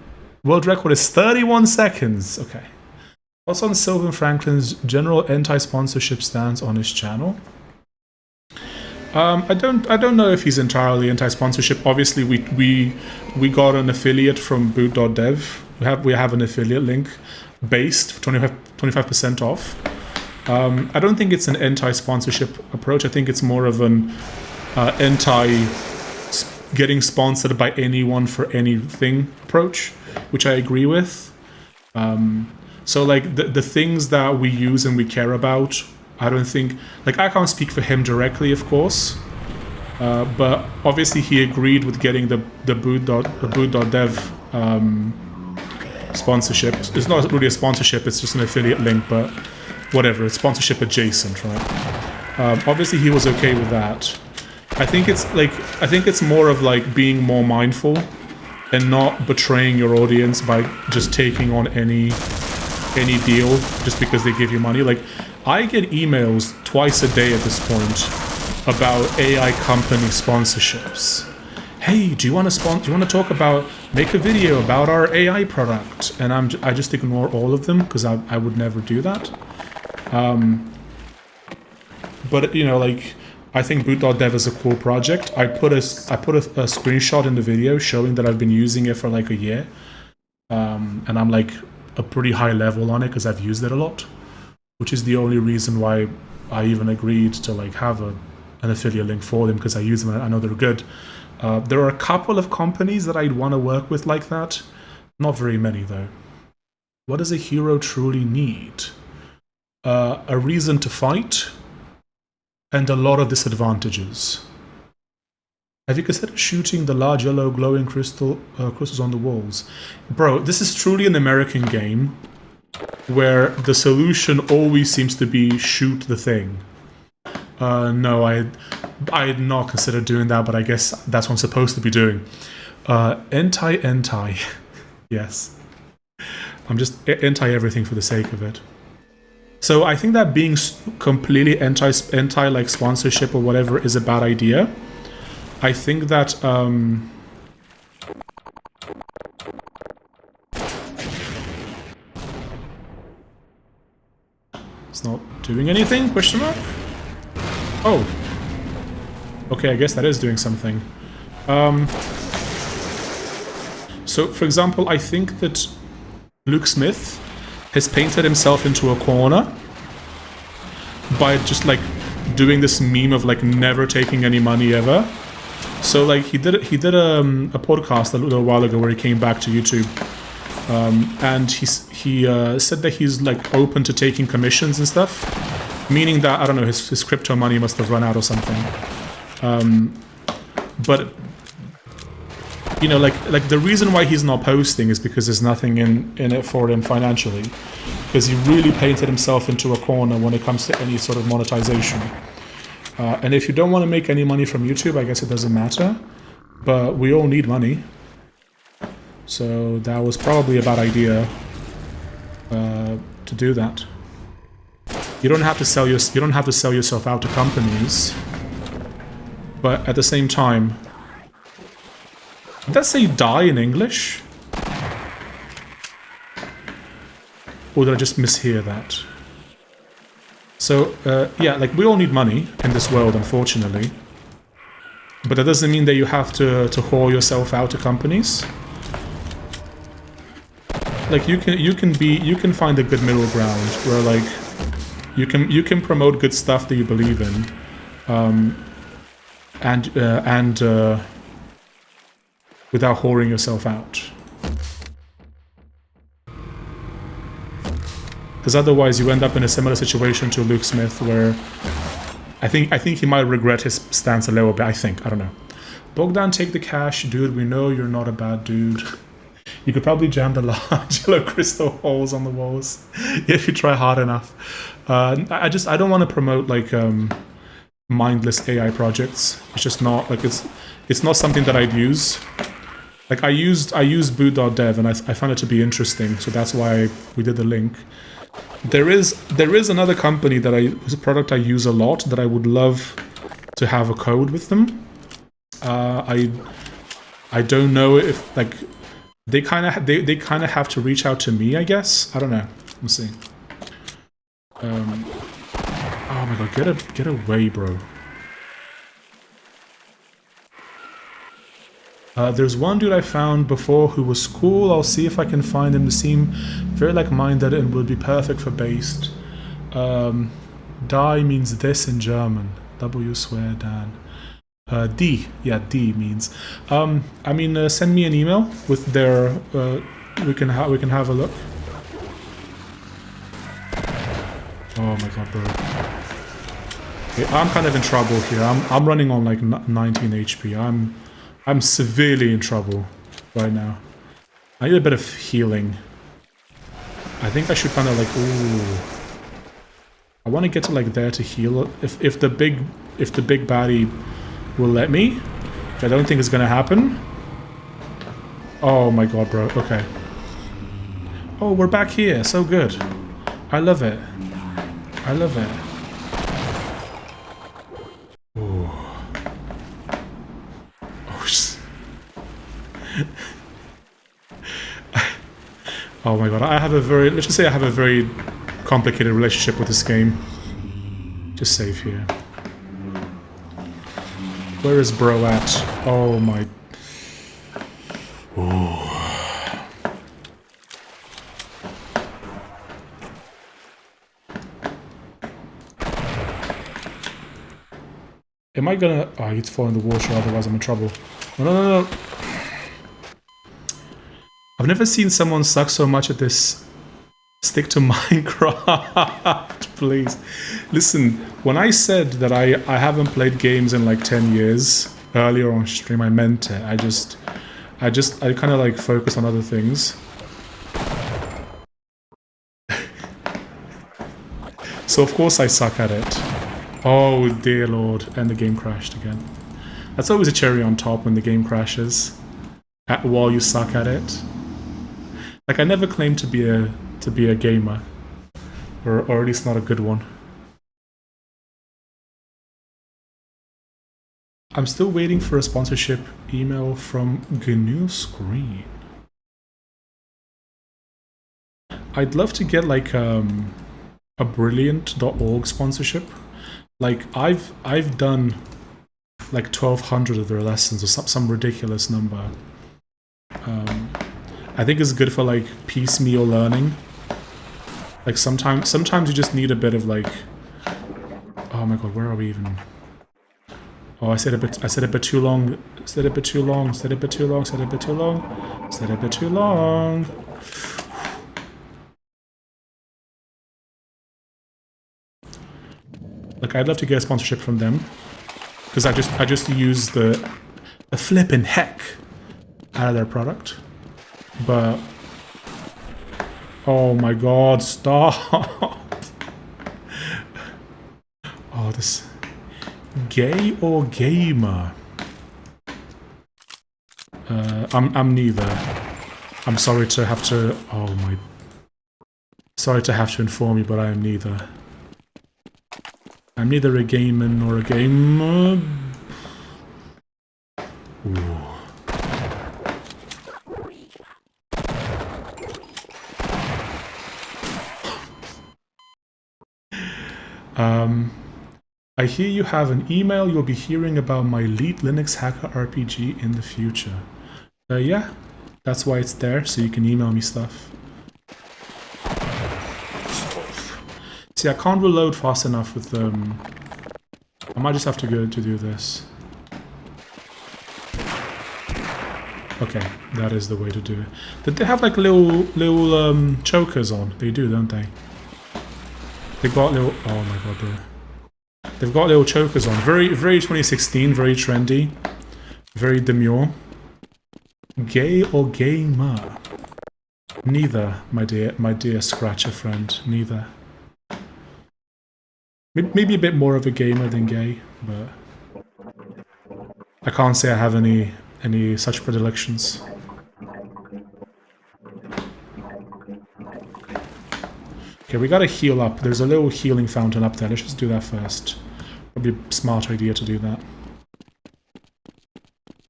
World record is 31 seconds. Okay. What's on Sylvan Franklin's general anti-sponsorship stance on his channel? I don't know if he's entirely anti-sponsorship. Obviously, we got an affiliate from boot.dev. We have an affiliate link based 25% off. I don't think it's an anti-sponsorship approach. I think it's more of an anti-getting sponsored by anyone for anything approach, which I agree with. So like the things that we use and we care about, I don't think, like, I can't speak for him directly, of course, but obviously he agreed with getting the boot.dev sponsorship. It's not really a sponsorship, it's just an affiliate link, but whatever, it's sponsorship adjacent, right? Obviously he was okay with that. I think it's more of like being more mindful and not betraying your audience by just taking on any deal just because they give you money. Like, I get emails twice a day at this point about AI company sponsorships. Hey, do you want to talk about, make a video about our AI product? And I just ignore all of them because I would never do that. But you know, like, I think boot.dev is a cool project. I put a screenshot in the video showing that I've been using it for like a year, and I'm like a pretty high level on it because I've used it a lot, which is the only reason why I even agreed to like have an affiliate link for them, because I use them and I know they're good. There are a couple of companies that I'd want to work with like that. Not very many though. What does a hero truly need? A reason to fight, and a lot of disadvantages. Have you considered shooting the large yellow glowing crystals on the walls? Bro, this is truly an American game where the solution always seems to be shoot the thing. No, I had not considered doing that, but I guess that's what I'm supposed to be doing. Anti. Yes. I'm just anti everything for the sake of it. So I think that being completely anti like sponsorship or whatever is a bad idea. I think that it's not doing anything? Question mark? Oh. Okay, I guess that is doing something. So for example, I think that Luke Smith has painted himself into a corner by just like doing this meme of like never taking any money ever. So like he did a podcast a little while ago where he came back to YouTube, and he said that he's like open to taking commissions and stuff, meaning that, I don't know, his crypto money must have run out or something. But you know, like the reason why he's not posting is because there's nothing in it for him financially, because he really painted himself into a corner when it comes to any sort of monetization. And if you don't want to make any money from YouTube, I guess it doesn't matter, but we all need money. So that was probably a bad idea to do that. You don't have to sell yourself out to companies, but at the same time, did that say die in English? Or did I just mishear that? So, yeah, like, we all need money in this world, unfortunately. But that doesn't mean that you have to whore yourself out to companies. like you can find a good middle ground where like you can promote good stuff that you believe in, and without whoring yourself out. Because otherwise you end up in a similar situation to Luke Smith, where I think he might regret his stance a little bit. I don't know. Bogdan, take the cash, dude. We know you're not a bad dude. You could probably jam the large yellow crystal holes on the walls if you try hard enough. I don't want to promote like mindless AI projects. It's just not like it's not something that I'd use. Like I used boot.dev and I found it to be interesting, so that's why we did the link. There is another company that whose product I use a lot that I would love to have a code with them. I don't know if like they kind of have to reach out to me, I guess. I don't know. Let's see. Oh my god, get away, bro. There's one dude I found before who was cool. I'll see if I can find him to seem very like-minded and would be perfect for based. Die means this in German. W swear Dan. D. Yeah, D means. I mean, send me an email with their. We can have a look. Oh my god, bro. Okay, I'm kind of in trouble here. I'm running on like 19 HP. I'm severely in trouble right now. I need a bit of healing. I think I should kind of like, ooh. I want to get to like there to heal. If the big baddie will let me, which I don't think is gonna happen. Oh my god, bro. Okay. Oh, we're back here. So good. I love it. I love it. Oh my god, let's just say I have a very complicated relationship with this game. Just save here. Where is bro at? Oh my... Ooh. Am I gonna... Oh, I need to fall in the water, otherwise I'm in trouble. No, no, no, no. I've never seen someone suck so much at this. Stick to Minecraft, please. Listen, when I said that I haven't played games in like 10 years, earlier on stream, I meant it. I kind of like focus on other things. So of course I suck at it. Oh dear lord, and the game crashed again. That's always a cherry on top when the game crashes. While you suck at it. Like, I never claimed to be a gamer, or at least not a good one. I'm still waiting for a sponsorship email from GNU Screen. I'd love to get like a brilliant.org sponsorship. Like I've done like 1,200 of their lessons or some ridiculous number. I think it's good for like piecemeal learning. Like sometimes you just need a bit of like, oh my god, where are we even? Oh, I said a bit too long. Said a bit too long. Said a bit too long. Said a bit too long. Said a bit too long. Like, I'd love to get a sponsorship from them, because I just use the flippin' heck out of their product. But oh my god, stop! Oh, this gay or gamer? I'm neither. I'm sorry to have to. Oh my. Sorry to have to inform you, but I am neither. I'm neither a gamer nor a gamer. Ooh. I hear you have an email. You'll be hearing about my lead Linux hacker RPG in the future. Yeah, that's why it's there, so you can email me stuff. See, I can't reload fast enough with them. I might just have to go to do this. Okay, that is the way to do it. Did they have like little chokers on? They do, don't they? They got little. Oh my god, bro. They've got little chokers on. Very 2016. Very trendy. Very demure. Gay or gamer? Neither, my dear Scratcher friend. Neither. Maybe a bit more of a gamer than gay, but I can't say I have any such predilections. Okay, we gotta heal up. There's a little healing fountain up there. Let's just do that first. Probably a smart idea to do that.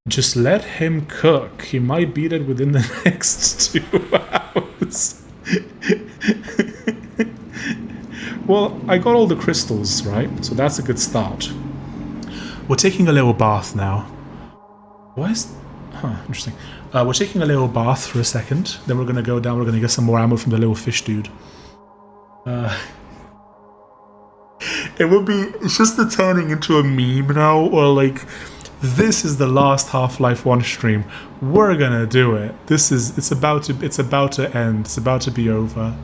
Just let him cook. He might beat it within the next 2 hours. Well, I got all the crystals, right? So that's a good start. We're taking a little bath now. Why is... Huh, interesting. We're taking a little bath for a second. Then we're going to go down. We're going to get some more ammo from the little fish dude. It would be... It's just the turning into a meme now. Or like... This is the last Half-Life 1 stream. We're gonna do it. This is... It's about to end. It's about to be over.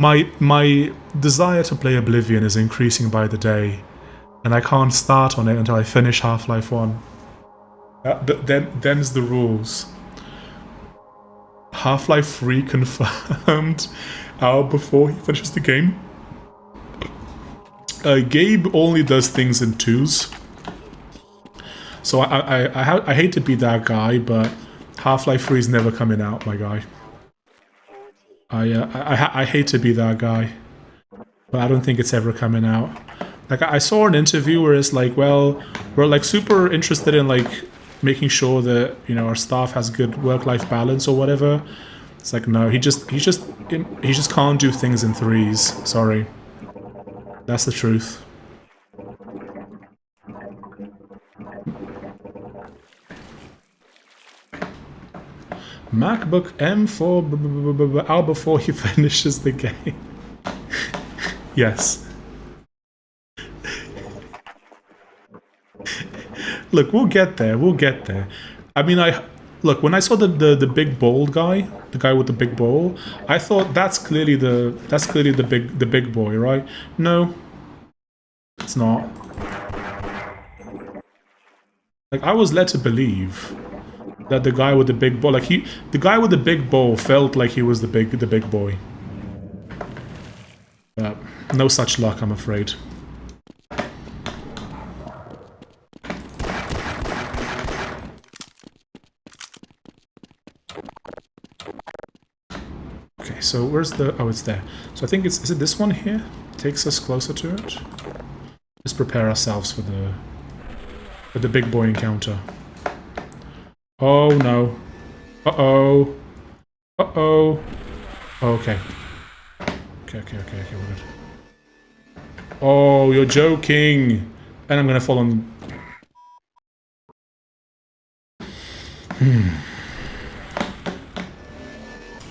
My desire to play Oblivion is increasing by the day, and I can't start on it until I finish Half-Life 1. Them's the rules. Half-Life 3 confirmed hour before he finishes the game. Gabe only does things in twos. So I hate to be that guy, but Half-Life 3 is never coming out, my guy. I hate to be that guy, but I don't think it's ever coming out. Like, I saw an interview where it's like, well, we're like super interested in like making sure that, you know, our staff has good work-life balance or whatever. It's like, no, he just can't do things in threes. Sorry, that's the truth. MacBook M4 out before he finishes the game. Yes. Look, we'll get there. We'll get there. I mean, look, when I saw the big bald guy, the guy with the big bowl, I thought that's clearly the big boy, right? No, it's not. Like, I was led to believe that the guy with the big bowl, like the guy with the big bowl felt like he was the big boy. But no such luck, I'm afraid. Okay, so where's the... Oh, it's there. So I think it's... Is it this one here? Takes us closer to it? Let's prepare ourselves for the big boy encounter. Oh no. Uh-oh. Uh-oh. Okay. Okay, we're good. Oh, you're joking. And I'm gonna fall on...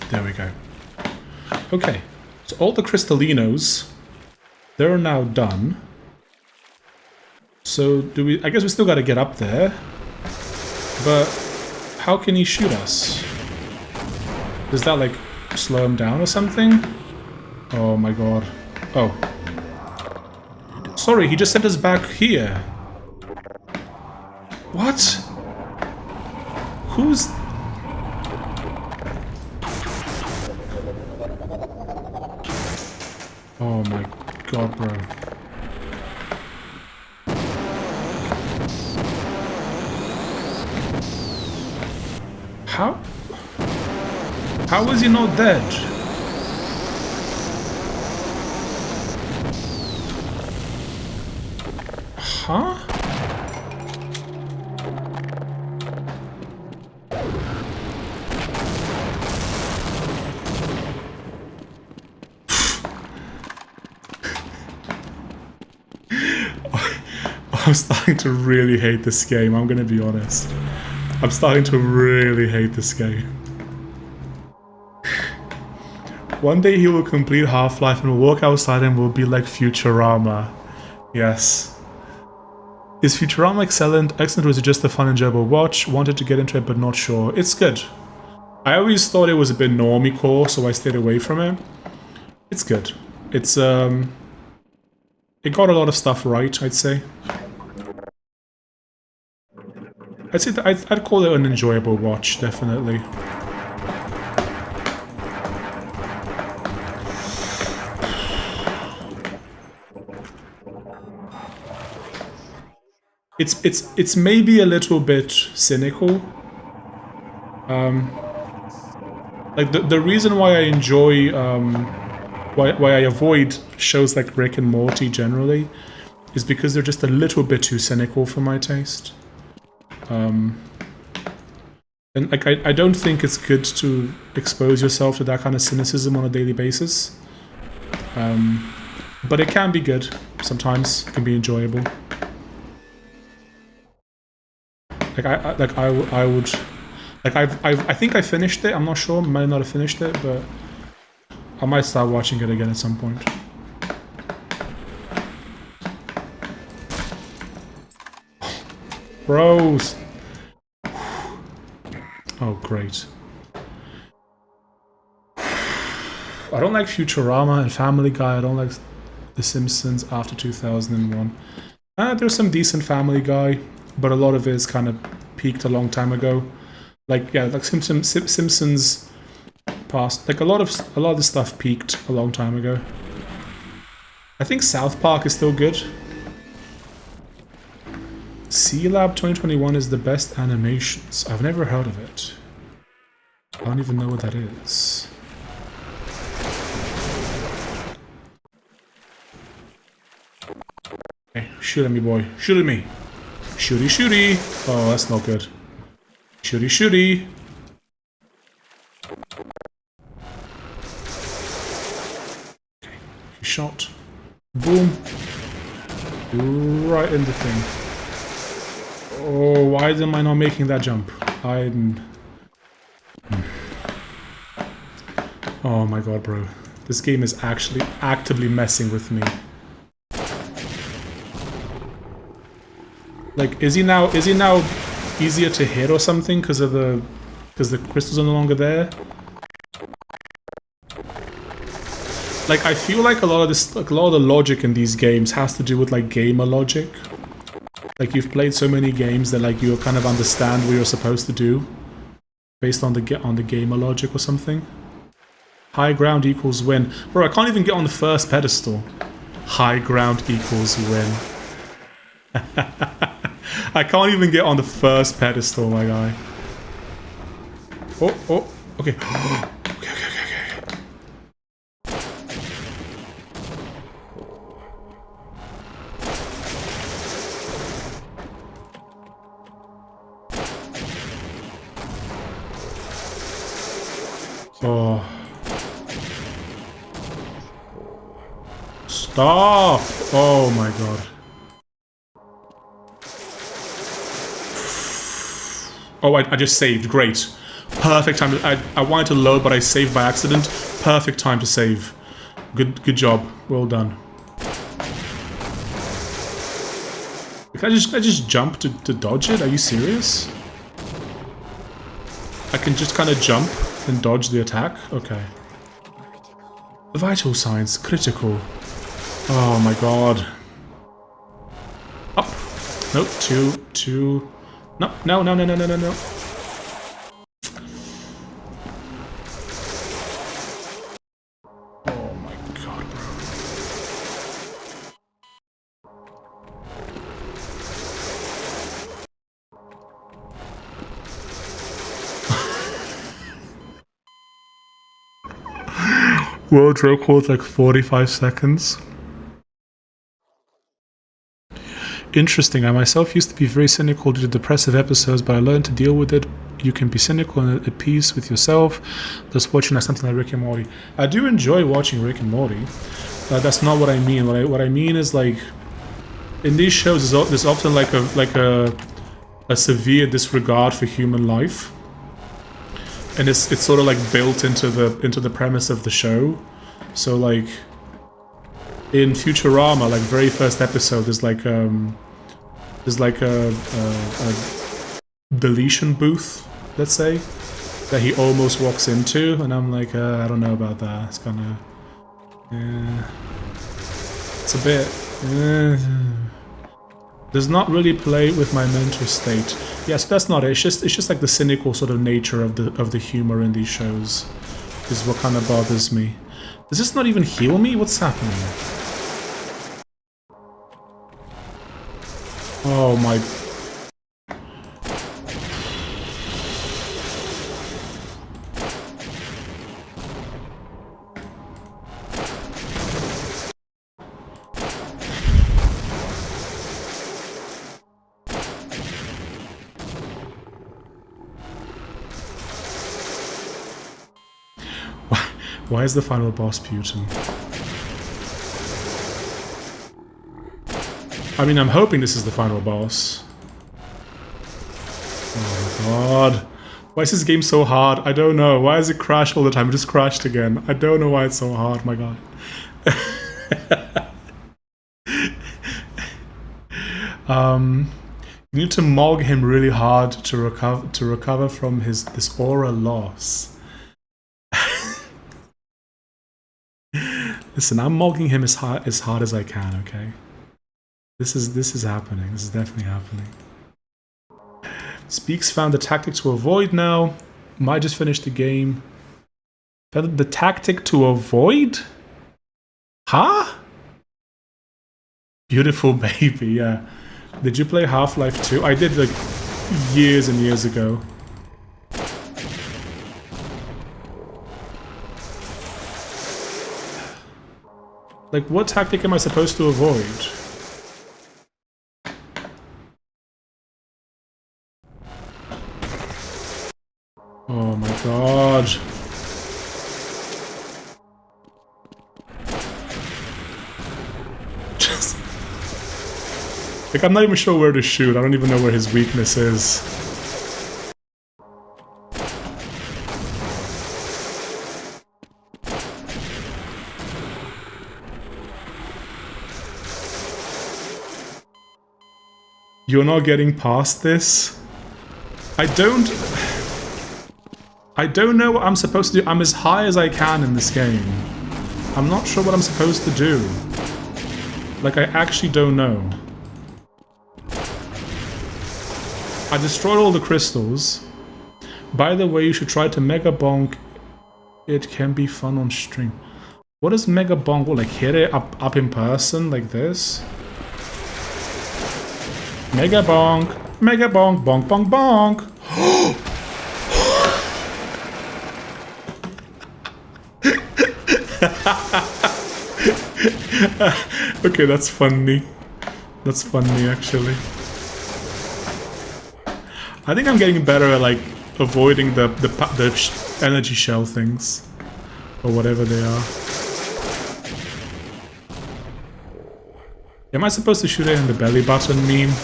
There we go. Okay. So all the Crystallinos, they're now done. So do we... I guess we still gotta get up there. But... How can he shoot us? Does that, like, slow him down or something? Oh my god. Oh. Sorry, he just sent us back here. What? Who's... Oh my god, bro. How is he not dead? Huh? I'm starting to really hate this game, I'm gonna be honest. I'm starting to really hate this game. One day he will complete Half-Life and will walk outside and will be like Futurama. Yes. Is Futurama excellent? Excellent, or is it just a fun, enjoyable watch? Wanted to get into it, but not sure. It's good. I always thought it was a bit normie-core, so I stayed away from it. It's good. It's, it got a lot of stuff right, I'd say. I'd say that I'd call it an enjoyable watch, definitely. It's maybe a little bit cynical. Like the reason why I enjoy why I avoid shows like Rick and Morty generally is because they're just a little bit too cynical for my taste. And like I don't think it's good to expose yourself to that kind of cynicism on a daily basis. But it can be good sometimes. It can be enjoyable. I think I finished it. I'm not sure. Might not have finished it, but I might start watching it again at some point. Bros. Oh, great. I don't like Futurama and Family Guy. I don't like The Simpsons after 2001. There's some decent Family Guy, but a lot of it is kind of peaked a long time ago. Like, yeah, like Simpsons past, like a lot of the stuff peaked a long time ago. I think South Park is still good. C-Lab 2021 is the best animations. I've never heard of it. I don't even know what that is. Okay, shoot at me, boy. Shoot at me. Shooty, shooty. Oh, that's not good. Shooty, shooty. Okay, shot. Boom. Right in the thing. Oh, why am I not making that jump? Oh my god, bro. This game is actually actively messing with me. Like, is he now easier to hit or something because the crystals are no longer there? Like, I feel like a lot of the logic in these games has to do with like gamer logic. Like, you've played so many games that like you kind of understand what you're supposed to do based on the gamer logic or something. High ground equals win. Bro, I can't even get on the first pedestal. High ground equals win. I can't even get on the first pedestal, my guy. Oh, okay. Okay. Oh. Stop! Oh my god. Oh, I just saved. Great. Perfect time. I wanted to load, but I saved by accident. Perfect time to save. Good job. Well done. Can I just jump to dodge it? Are you serious? I can just kind of jump and dodge the attack? Okay. Vital signs. Critical. Oh my god. Up. Nope. Two. No. Oh my god, bro. World record like 45 seconds. Interesting. I myself used to be very cynical due to depressive episodes, but I learned to deal with it. You can be cynical and at peace with yourself. Thus watching something like Rick and Morty. I do enjoy watching Rick and Morty. That's not what I mean. What I mean is, like, in these shows, there's often like a severe disregard for human life. and it's sort of like built into the premise of the show. So like in Futurama, like very first episode, there's like a deletion booth, let's say, that he almost walks into, and I'm like, I don't know about that. It's kind of, it's a bit. Does not really play with my mental state. Yes, that's not it. It's just like the cynical sort of nature of the humor in these shows is what kind of bothers me. Does this not even heal me? What's happening? Oh my. Why is the final boss Putin? I mean, I'm hoping this is the final boss. Oh my god. Why is this game so hard? I don't know. Why does it crash all the time? It just crashed again. I don't know why it's so hard, my god. You need to mog him really hard to recover from this aura loss. Listen, I'm mogging him as hard as I can, okay? This is happening. This is definitely happening. Speaks found the tactic to avoid now. Might just finish the game. The tactic to avoid? Huh? Beautiful baby, yeah. Did you play Half-Life 2? I did, like, years and years ago. Like, what tactic am I supposed to avoid? Oh my god. Just... like, I'm not even sure where to shoot. I don't even know where his weakness is. You're not getting past this? I don't know what I'm supposed to do. I'm as high as I can in this game. I'm not sure what I'm supposed to do. Like, I actually don't know. I destroyed all the crystals. By the way, you should try to Mega Bonk. It can be fun on stream. What is Mega Bonk? Like, hit it up in person like this? Mega bonk, bonk, bonk, bonk. Okay, that's funny. That's funny, actually. I think I'm getting better at like avoiding the energy shell things, or whatever they are. Am I supposed to shoot it in the belly button meme?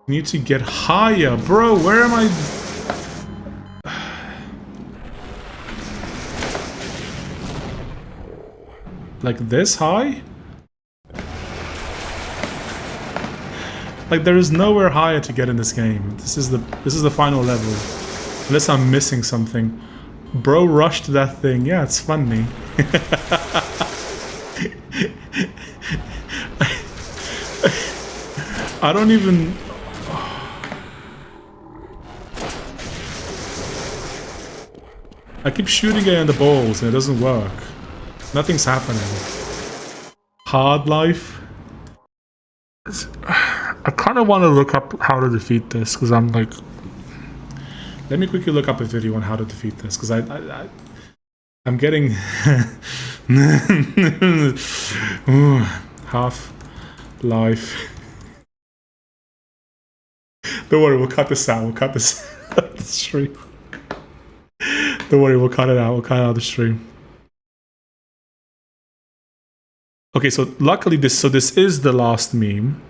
Need to get higher, bro. Where am I? Like this high? Like there is nowhere higher to get in this game. This is the final level. Unless I'm missing something. Bro rushed that thing. Yeah, it's funny. I don't even... I keep shooting it in the balls and it doesn't work. Nothing's happening. Hard life. I kind of want to look up how to defeat this because I'm like... Let me quickly look up a video on how to defeat this because I'm getting... Half-Life. Don't worry, we'll cut this out. We'll cut this out of the stream. Don't worry, we'll cut it out. We'll cut it out of the stream. Okay, so luckily this is the last meme.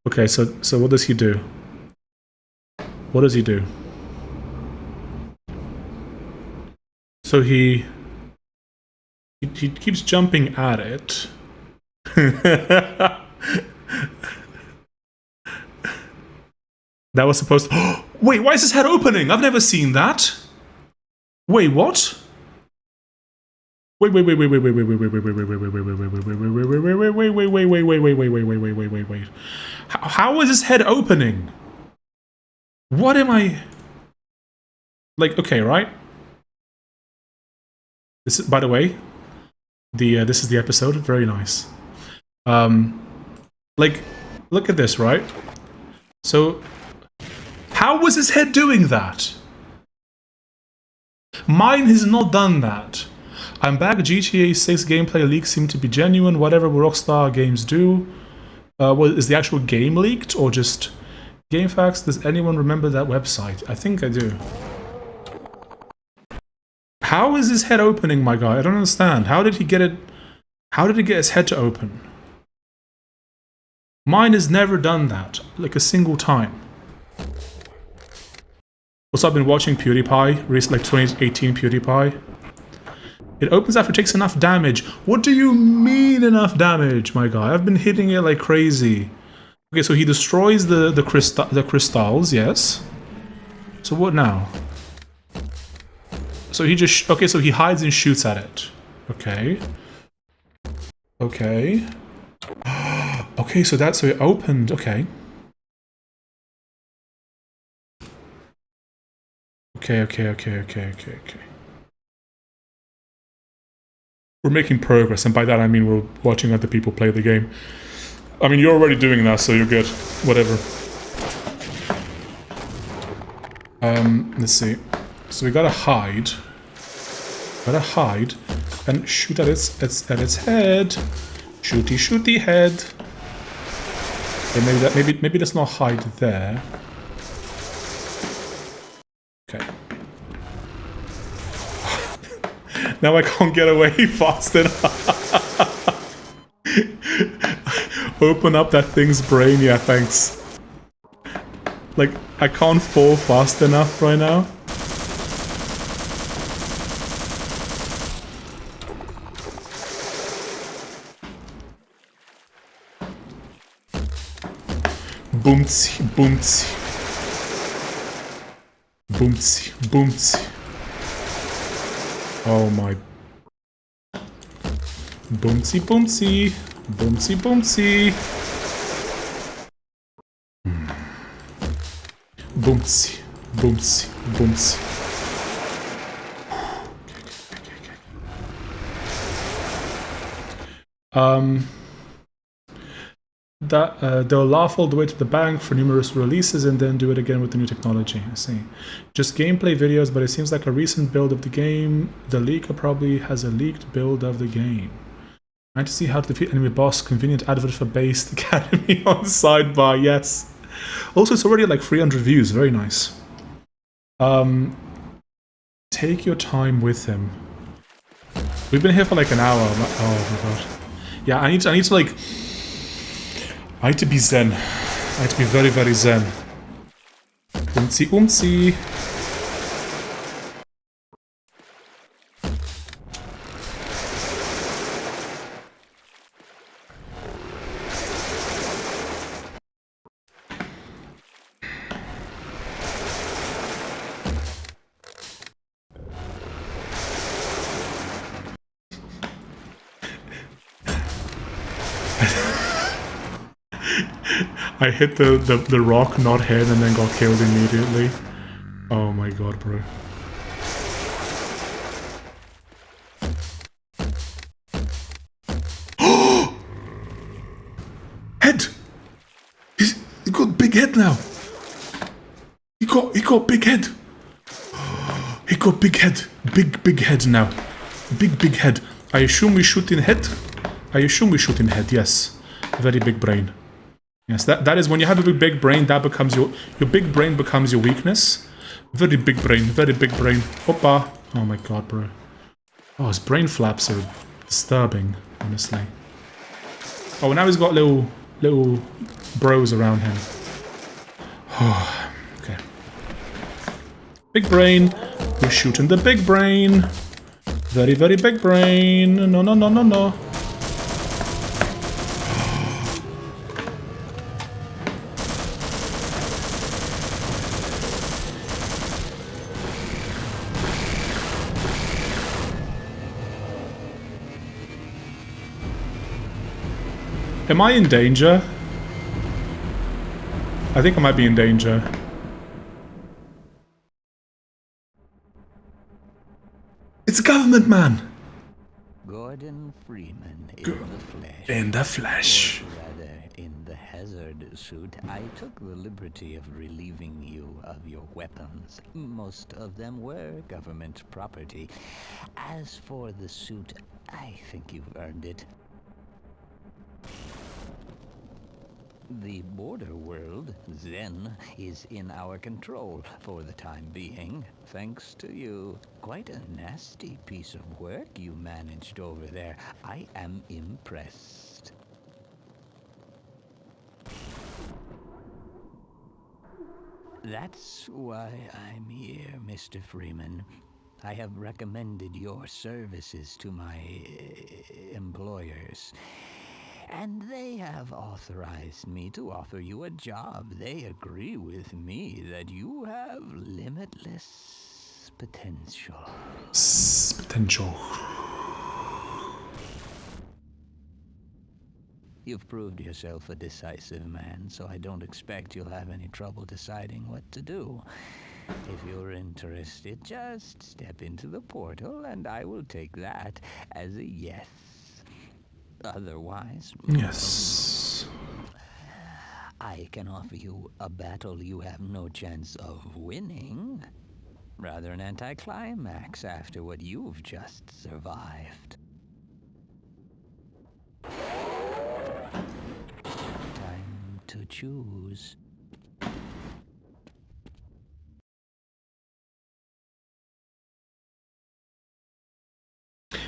Okay, so what does he do? What does he do? So he keeps jumping at it. That was supposed to... Wait, why is his head opening? I've never seen that. Wait, what? Wait. How is his head opening? What am I... Like, okay, right? This is, by the way, this is the episode. Very nice. Like, look at this, right? So, how was his head doing that? Mine has not done that. I'm back. GTA 6 gameplay leaks seem to be genuine. Whatever Rockstar games do. Is the actual game leaked or just GameFAQs? Does anyone remember that website? I think I do. How is his head opening, my guy? I don't understand. How did he get it? How did he get his head to open? Mine has never done that, like a single time. Also, I've been watching PewDiePie, recently, like 2018 PewDiePie. It opens after it takes enough damage. What do you mean enough damage, my guy? I've been hitting it like crazy. Okay, so he destroys the crystals, yes. So what now? So he just... Okay, so he hides and shoots at it. Okay. Okay. Okay, so that's... So it opened. Okay. Okay. We're making progress, and by that I mean we're watching other people play the game. I mean, you're already doing that, so you're good. Whatever. Let's see. So we gotta hide. And shoot at its head. Shooty head. Okay, maybe let's not hide there. Okay. Now I can't get away fast enough. Open up that thing's brain, yeah, thanks. Like, I can't fall fast enough right now. Boomtsy, boomtsy. Boomtsy, boomtsy. Oh my. Boomtsy, boomtsy. Boomtsy, boomtsy. Boomtsy, boomtsy, boomtsy. They'll laugh all the way to the bank for numerous releases and then do it again with the new technology. I see. Just gameplay videos, but it seems like a recent build of the game. The leaker probably has a leaked build of the game. Trying to see how to defeat enemy boss. Convenient advert for Based Academy on sidebar. Yes. Also, it's already at like 300 views. Very nice. Take your time with him. We've been here for like an hour. Oh my god. Yeah, I need to like... I need to be zen. I need to be very, very zen. Umzi, umzi. I hit the rock, not head, and then got killed immediately. Oh my god, bro. Head! He got big head now. He got big head. He got big head. Big head now. Big head. I assume we shoot in head? I assume we shoot in head, yes. Very big brain. Yes, that is when you have a big brain, that becomes your big brain becomes your weakness. Very big brain, very big brain. Hoppa. Oh my god, bro. Oh, his brain flaps are disturbing, honestly. Oh, now he's got little bros around him. Oh, okay. Big brain. We're shooting the big brain. Very, very big brain. No, no, no, no, no. Am I in danger? I think I might be in danger. It's a government man! Gordon Freeman in the flesh. In the flesh. Or rather, in the hazard suit. I took the liberty of relieving you of your weapons. Most of them were government property. As for the suit, I think you've earned it. The border world, Zen, is in our control for the time being, thanks to you. Quite a nasty piece of work you managed over there. I am impressed. That's why I'm here, Mr. Freeman. I have recommended your services to my employers. And they have authorized me to offer you a job. They agree with me that you have limitless potential. Potential. You've proved yourself a decisive man, so I don't expect you'll have any trouble deciding what to do. If you're interested, just step into the portal and I will take that as a yes. Otherwise, Yes. I can offer you a battle you have no chance of winning. Rather an anticlimax after what you've just survived. Time to choose.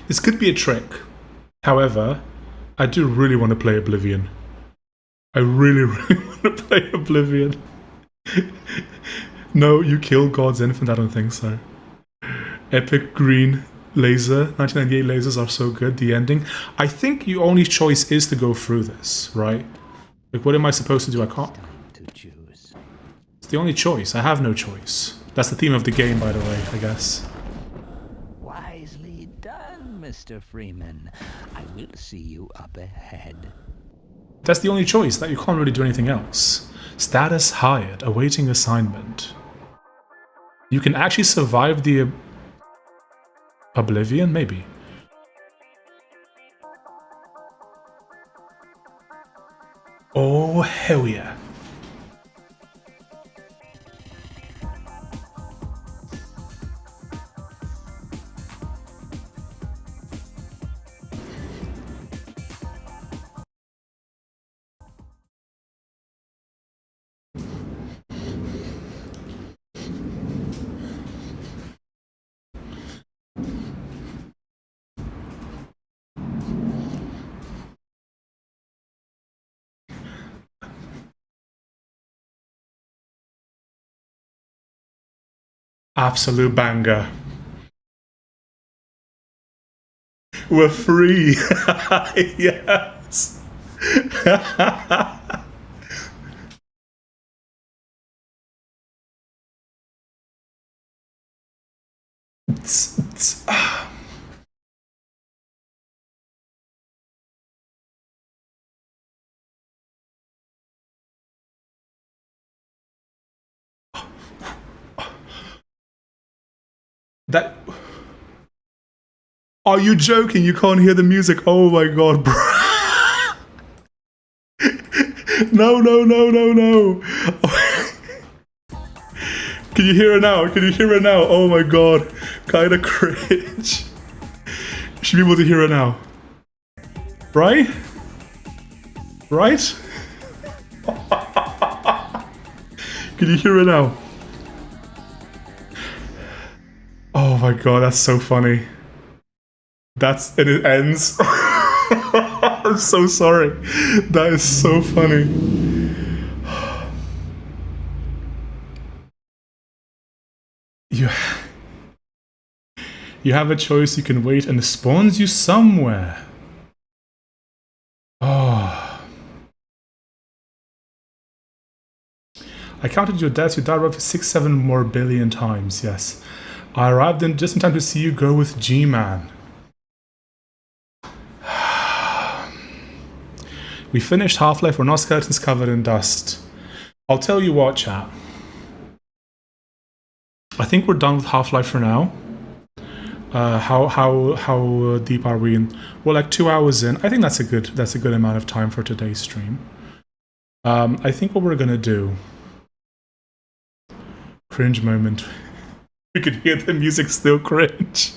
This could be a trick. However, I do really want to play Oblivion. I really, really want to play Oblivion. No, you kill God's infant? I don't think so. Epic green laser. 1998 lasers are so good. The ending. I think your only choice is to go through this, right? Like, what am I supposed to do? I can't. To choose. It's the only choice. I have no choice. That's the theme of the game, by the way, I guess. Wisely done, Mr. Freeman. I will see you up ahead. That's the only choice. That you can't really do anything else. Status hired. Awaiting assignment. You can actually survive the Oblivion? Maybe. Oh, hell yeah. Absolute banger. We're free. Yes. That. Are you joking? You can't hear the music. Oh my god, bro. No, no, no, no, no. Can you hear it now? Can you hear it now? Oh my god. Kinda cringe. You should be able to hear it now. Right? Right? Can you hear it now? Oh my god, that's so funny. And it ends. I'm so sorry. That is so funny. You have a choice, you can wait, and it spawns you somewhere. Oh. I counted your deaths, you died roughly 6-7 more billion times, yes. I arrived in just in time to see you go with G-Man. We finished Half-Life, we're not skeletons covered in dust. I'll tell you what, chat. I think we're done with Half-Life for now. How deep are we in? We're like 2 hours in. I think that's a good amount of time for today's stream. I think what we're gonna do. Cringe moment. You could hear the music still cringe.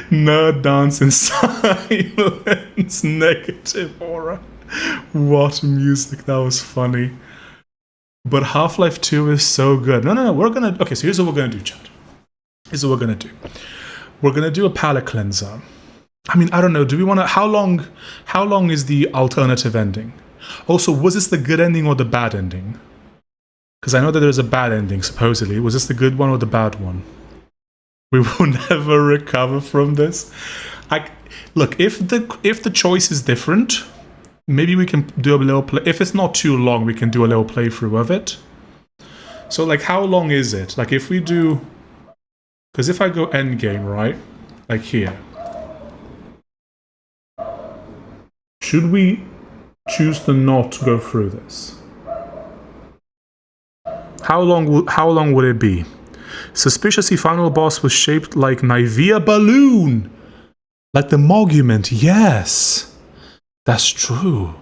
Nerd dance in silence. Negative aura. What music? That was funny. But Half-Life 2 is so good. No. We're gonna. Okay, so here's what we're gonna do, Chad. Here's what we're gonna do. We're gonna do a palate cleanser. I mean, I don't know. Do we want to? How long is the alternative ending? Also, was this the good ending or the bad ending? Because I know that there's a bad ending, supposedly. Was this the good one or the bad one? We will never recover from this. Look, if the choice is different, maybe we can do a little play. If it's not too long, we can do a little playthrough of it. So, like, how long is it? Like, if we do... Because if I go endgame, right? Like here. Should we choose to not go through this? How long would it be? Suspiciously, final boss was shaped like Nivea balloon. Like the monument, yes. That's true.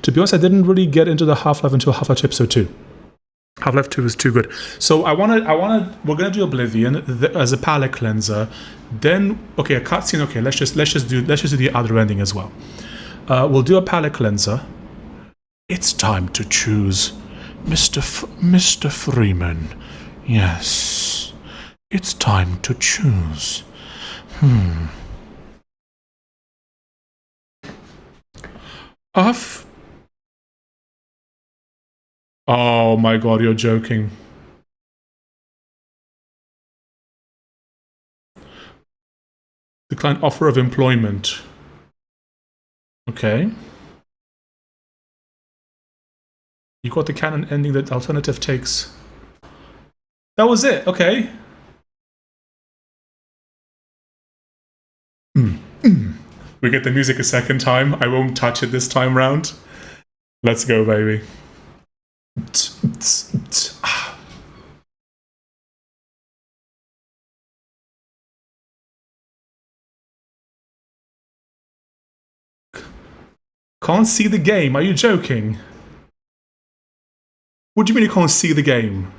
To be honest, I didn't really get into the Half-Life until Half-Life Episode 2. Half-Life 2 is too good. So we're gonna do Oblivion as a palate cleanser. Then, okay, a cutscene. Okay, let's just do the other ending as well. We'll do a palate cleanser. It's time to choose, Mr. Freeman. Yes, it's time to choose. Oh my god, you're joking. Decline offer of employment. Okay. You got the canon ending that alternative takes. That was it, okay. We get the music a second time. I won't touch it this time round. Let's go, baby. Can't see the game, are you joking? What do you mean you can't see the game?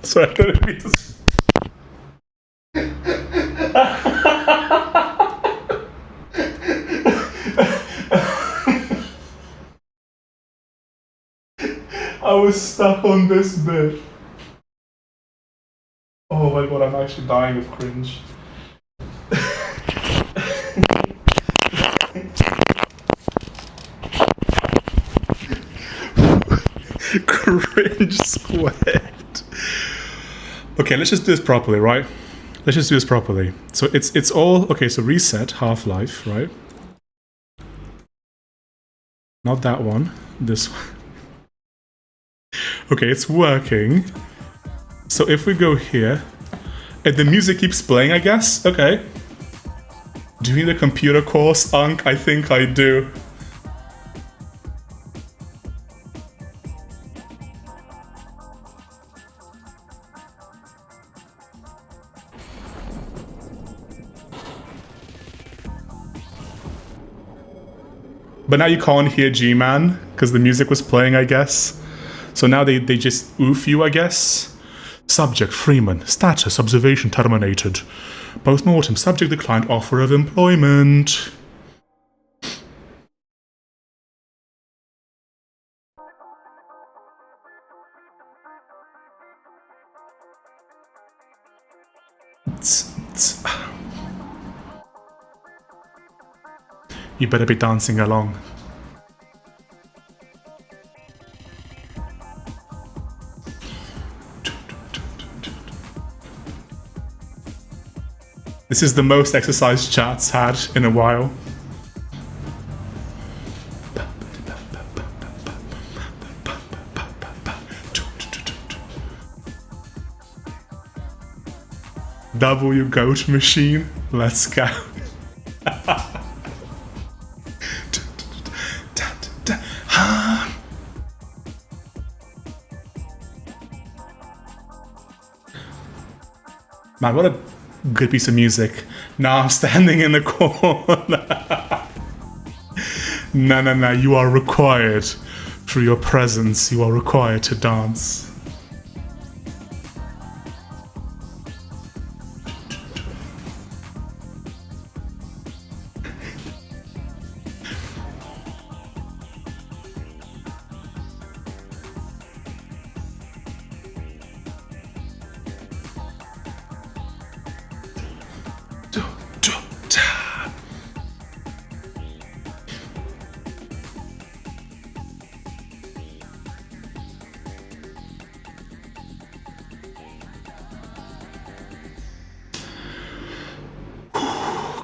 Sorry, I don't mean to... I was stuck on this bit. Oh my god, I'm actually dying of cringe. Cringe squared. Okay, let's just do this properly, right? Let's just do this properly. So it's all... Okay, so reset, Half-Life, right? Not that one. This one. Okay, it's working. So if we go here... And the music keeps playing, I guess? Okay. Do you need a computer course, Unk? I think I do. But now you can't hear G-Man, because the music was playing, I guess. So now they just oof you, I guess. Subject, Freeman. Status, observation terminated. Post-mortem, subject declined offer of employment. You better be dancing along. This is the most exercise chat's had in a while. W goat machine. Let's go. Man, what a good piece of music. Now I'm standing in the corner. No, you are required. Through your presence, you are required to dance.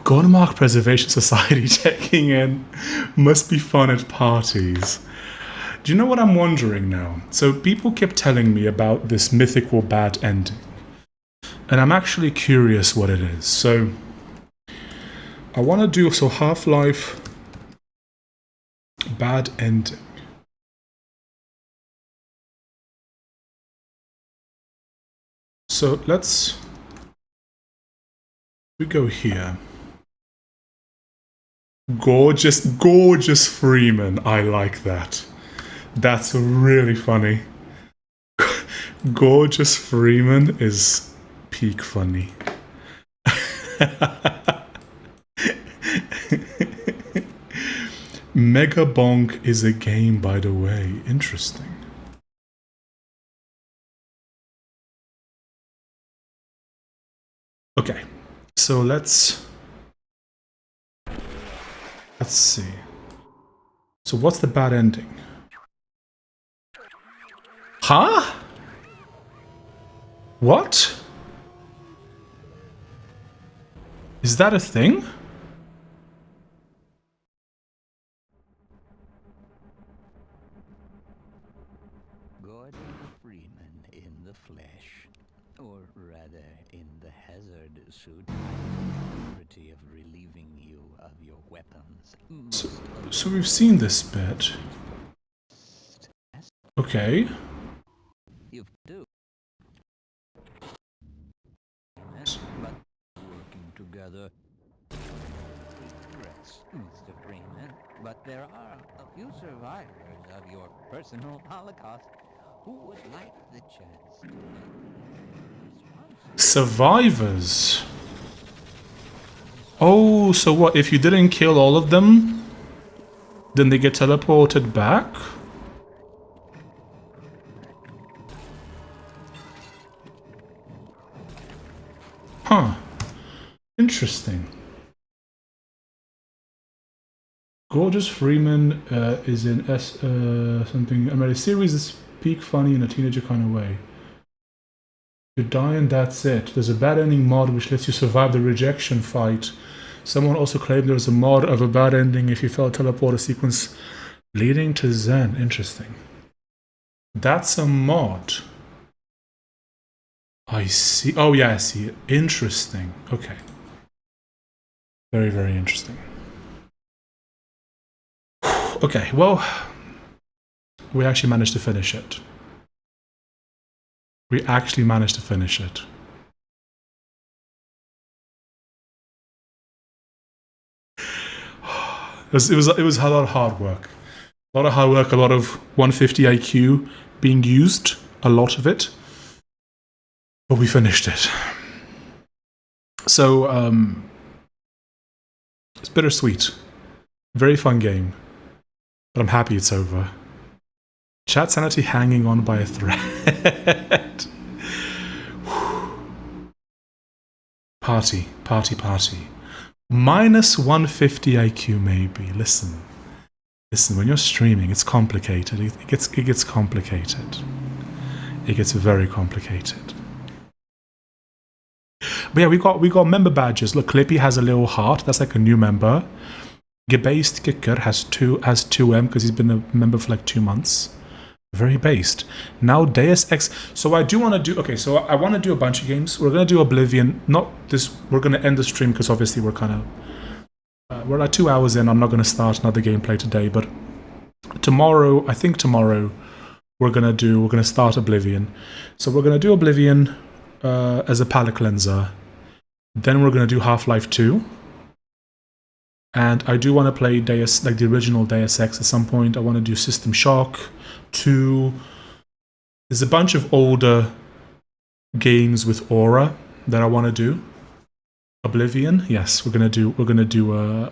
Gormark Preservation Society checking in. Must be fun at parties. Do you know what I'm wondering now? So people kept telling me about this mythical bad ending. And I'm actually curious what it is. So I want to do Half-Life bad ending. So we go here. Gorgeous Freeman. I like that. That's really funny. Gorgeous Freeman is peak funny. Mega Bonk is a game, by the way. Interesting. Okay, so let's see. So what's the bad ending? Huh? What? Is that a thing? Gordon Freeman in the flesh, or rather in the hazard suit, liberty of relieving you of your weapons. So we've seen this bit. Okay. You do. But working together. Regrets, Mr. Freeman, but there are a few survivors of your personal Holocaust who would like the chance to Survivors. Oh, so what? If you didn't kill all of them, then they get teleported back? Huh. Interesting. Gorgeous Freeman is in something. I mean, the series is peak funny in a teenager kind of way. You die and that's it. There's a bad ending mod which lets you survive the rejection fight. Someone also claimed there's a mod of a bad ending if you fail to teleport a sequence leading to Zen. Interesting. That's a mod. I see. Oh yeah, I see it. Interesting. Okay. Very, very interesting. Okay, well, we actually managed to finish it. We actually managed to finish it. It was a lot of hard work. A lot of hard work, a lot of 150 IQ being used, a lot of it. But we finished it. So, it's bittersweet. Very fun game. But I'm happy it's over. Chat sanity hanging on by a thread. Party. Minus 150 IQ maybe. Listen, when you're streaming, it's complicated. It gets complicated. It gets very complicated. But yeah, we got member badges. Look, Clippy has a little heart. That's like a new member. Gebased Kicker has 2M because he's been a member for like 2 months. Very based. Now Deus Ex. So I do want to do. Okay, so I want to do a bunch of games. We're gonna do Oblivion. Not this. We're gonna end the stream because obviously we're kind of we're like 2 hours in. I'm not gonna start another gameplay today, but tomorrow. I think tomorrow we're gonna start Oblivion. So we're gonna do Oblivion as a palate cleanser. Then we're gonna do Half-Life 2. And I do want to play Deus, like the original Deus Ex at some point. I want to do System Shock 2. There's a bunch of older games with aura that I want to do. Oblivion, yes, we're gonna do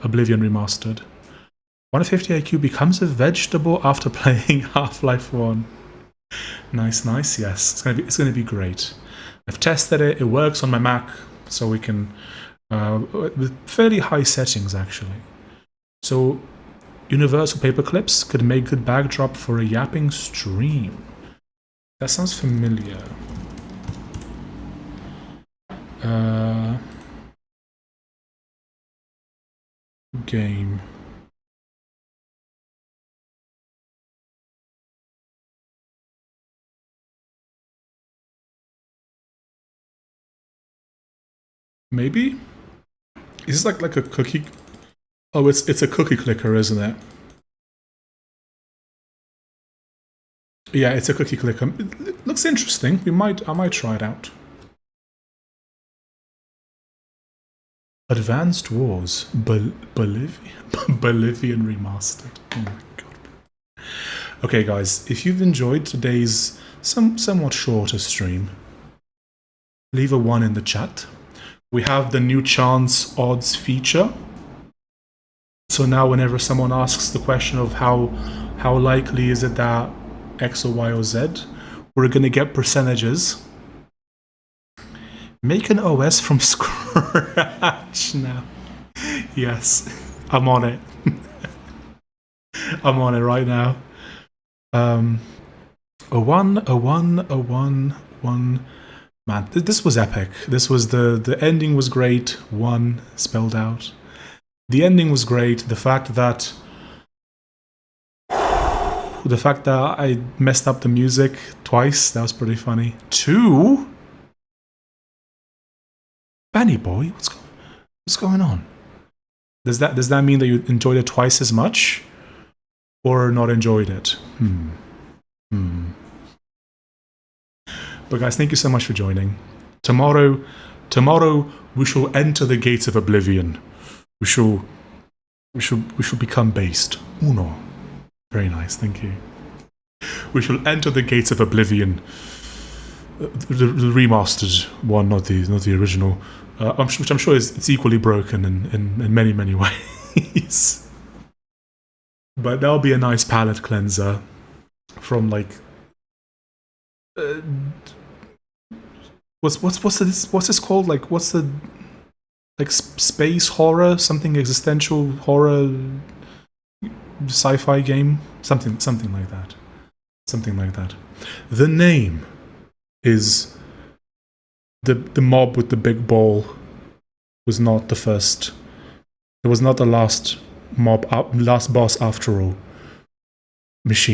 Oblivion remastered. 150 IQ becomes a vegetable after playing Half-Life 1. Nice, nice. Yes, it's gonna be great. I've tested it. It works on my Mac, so we can. With fairly high settings, actually. So, universal paper clips could make good backdrop for a yapping stream. That sounds familiar. Game. Maybe? Is this like a cookie? Oh, it's a cookie clicker, isn't it? Yeah, it's a cookie clicker. It looks interesting. I might try it out. Advanced Wars, Bolivian remastered. Oh my god. Okay, guys, if you've enjoyed today's somewhat shorter stream, leave a 1 in the chat. We have the new chance odds feature. So now whenever someone asks the question of how likely is it that X or Y or Z, we're gonna get percentages. Make an OS from scratch now. Yes, I'm on it. I'm on it right now. A one. Man, this was epic. This was the ending was great. 1 spelled out. The ending was great. The fact that I messed up the music twice, that was pretty funny. 2. Benny boy, what's going on? Does that mean that you enjoyed it twice as much, or not enjoyed it? But guys, thank you so much for joining. Tomorrow we shall enter the gates of Oblivion. We shall become based. Uno. Very nice, thank you. We shall enter the gates of Oblivion. The remastered one, not the original. Which I'm sure it's equally broken in many ways. But that'll be a nice palate cleanser from like what's this called? Like what's the like space horror, something existential horror, sci-fi game, something like that. Something like that. The name is the mob with the big ball was not the first. It was not the last mob, last boss after all. Machine.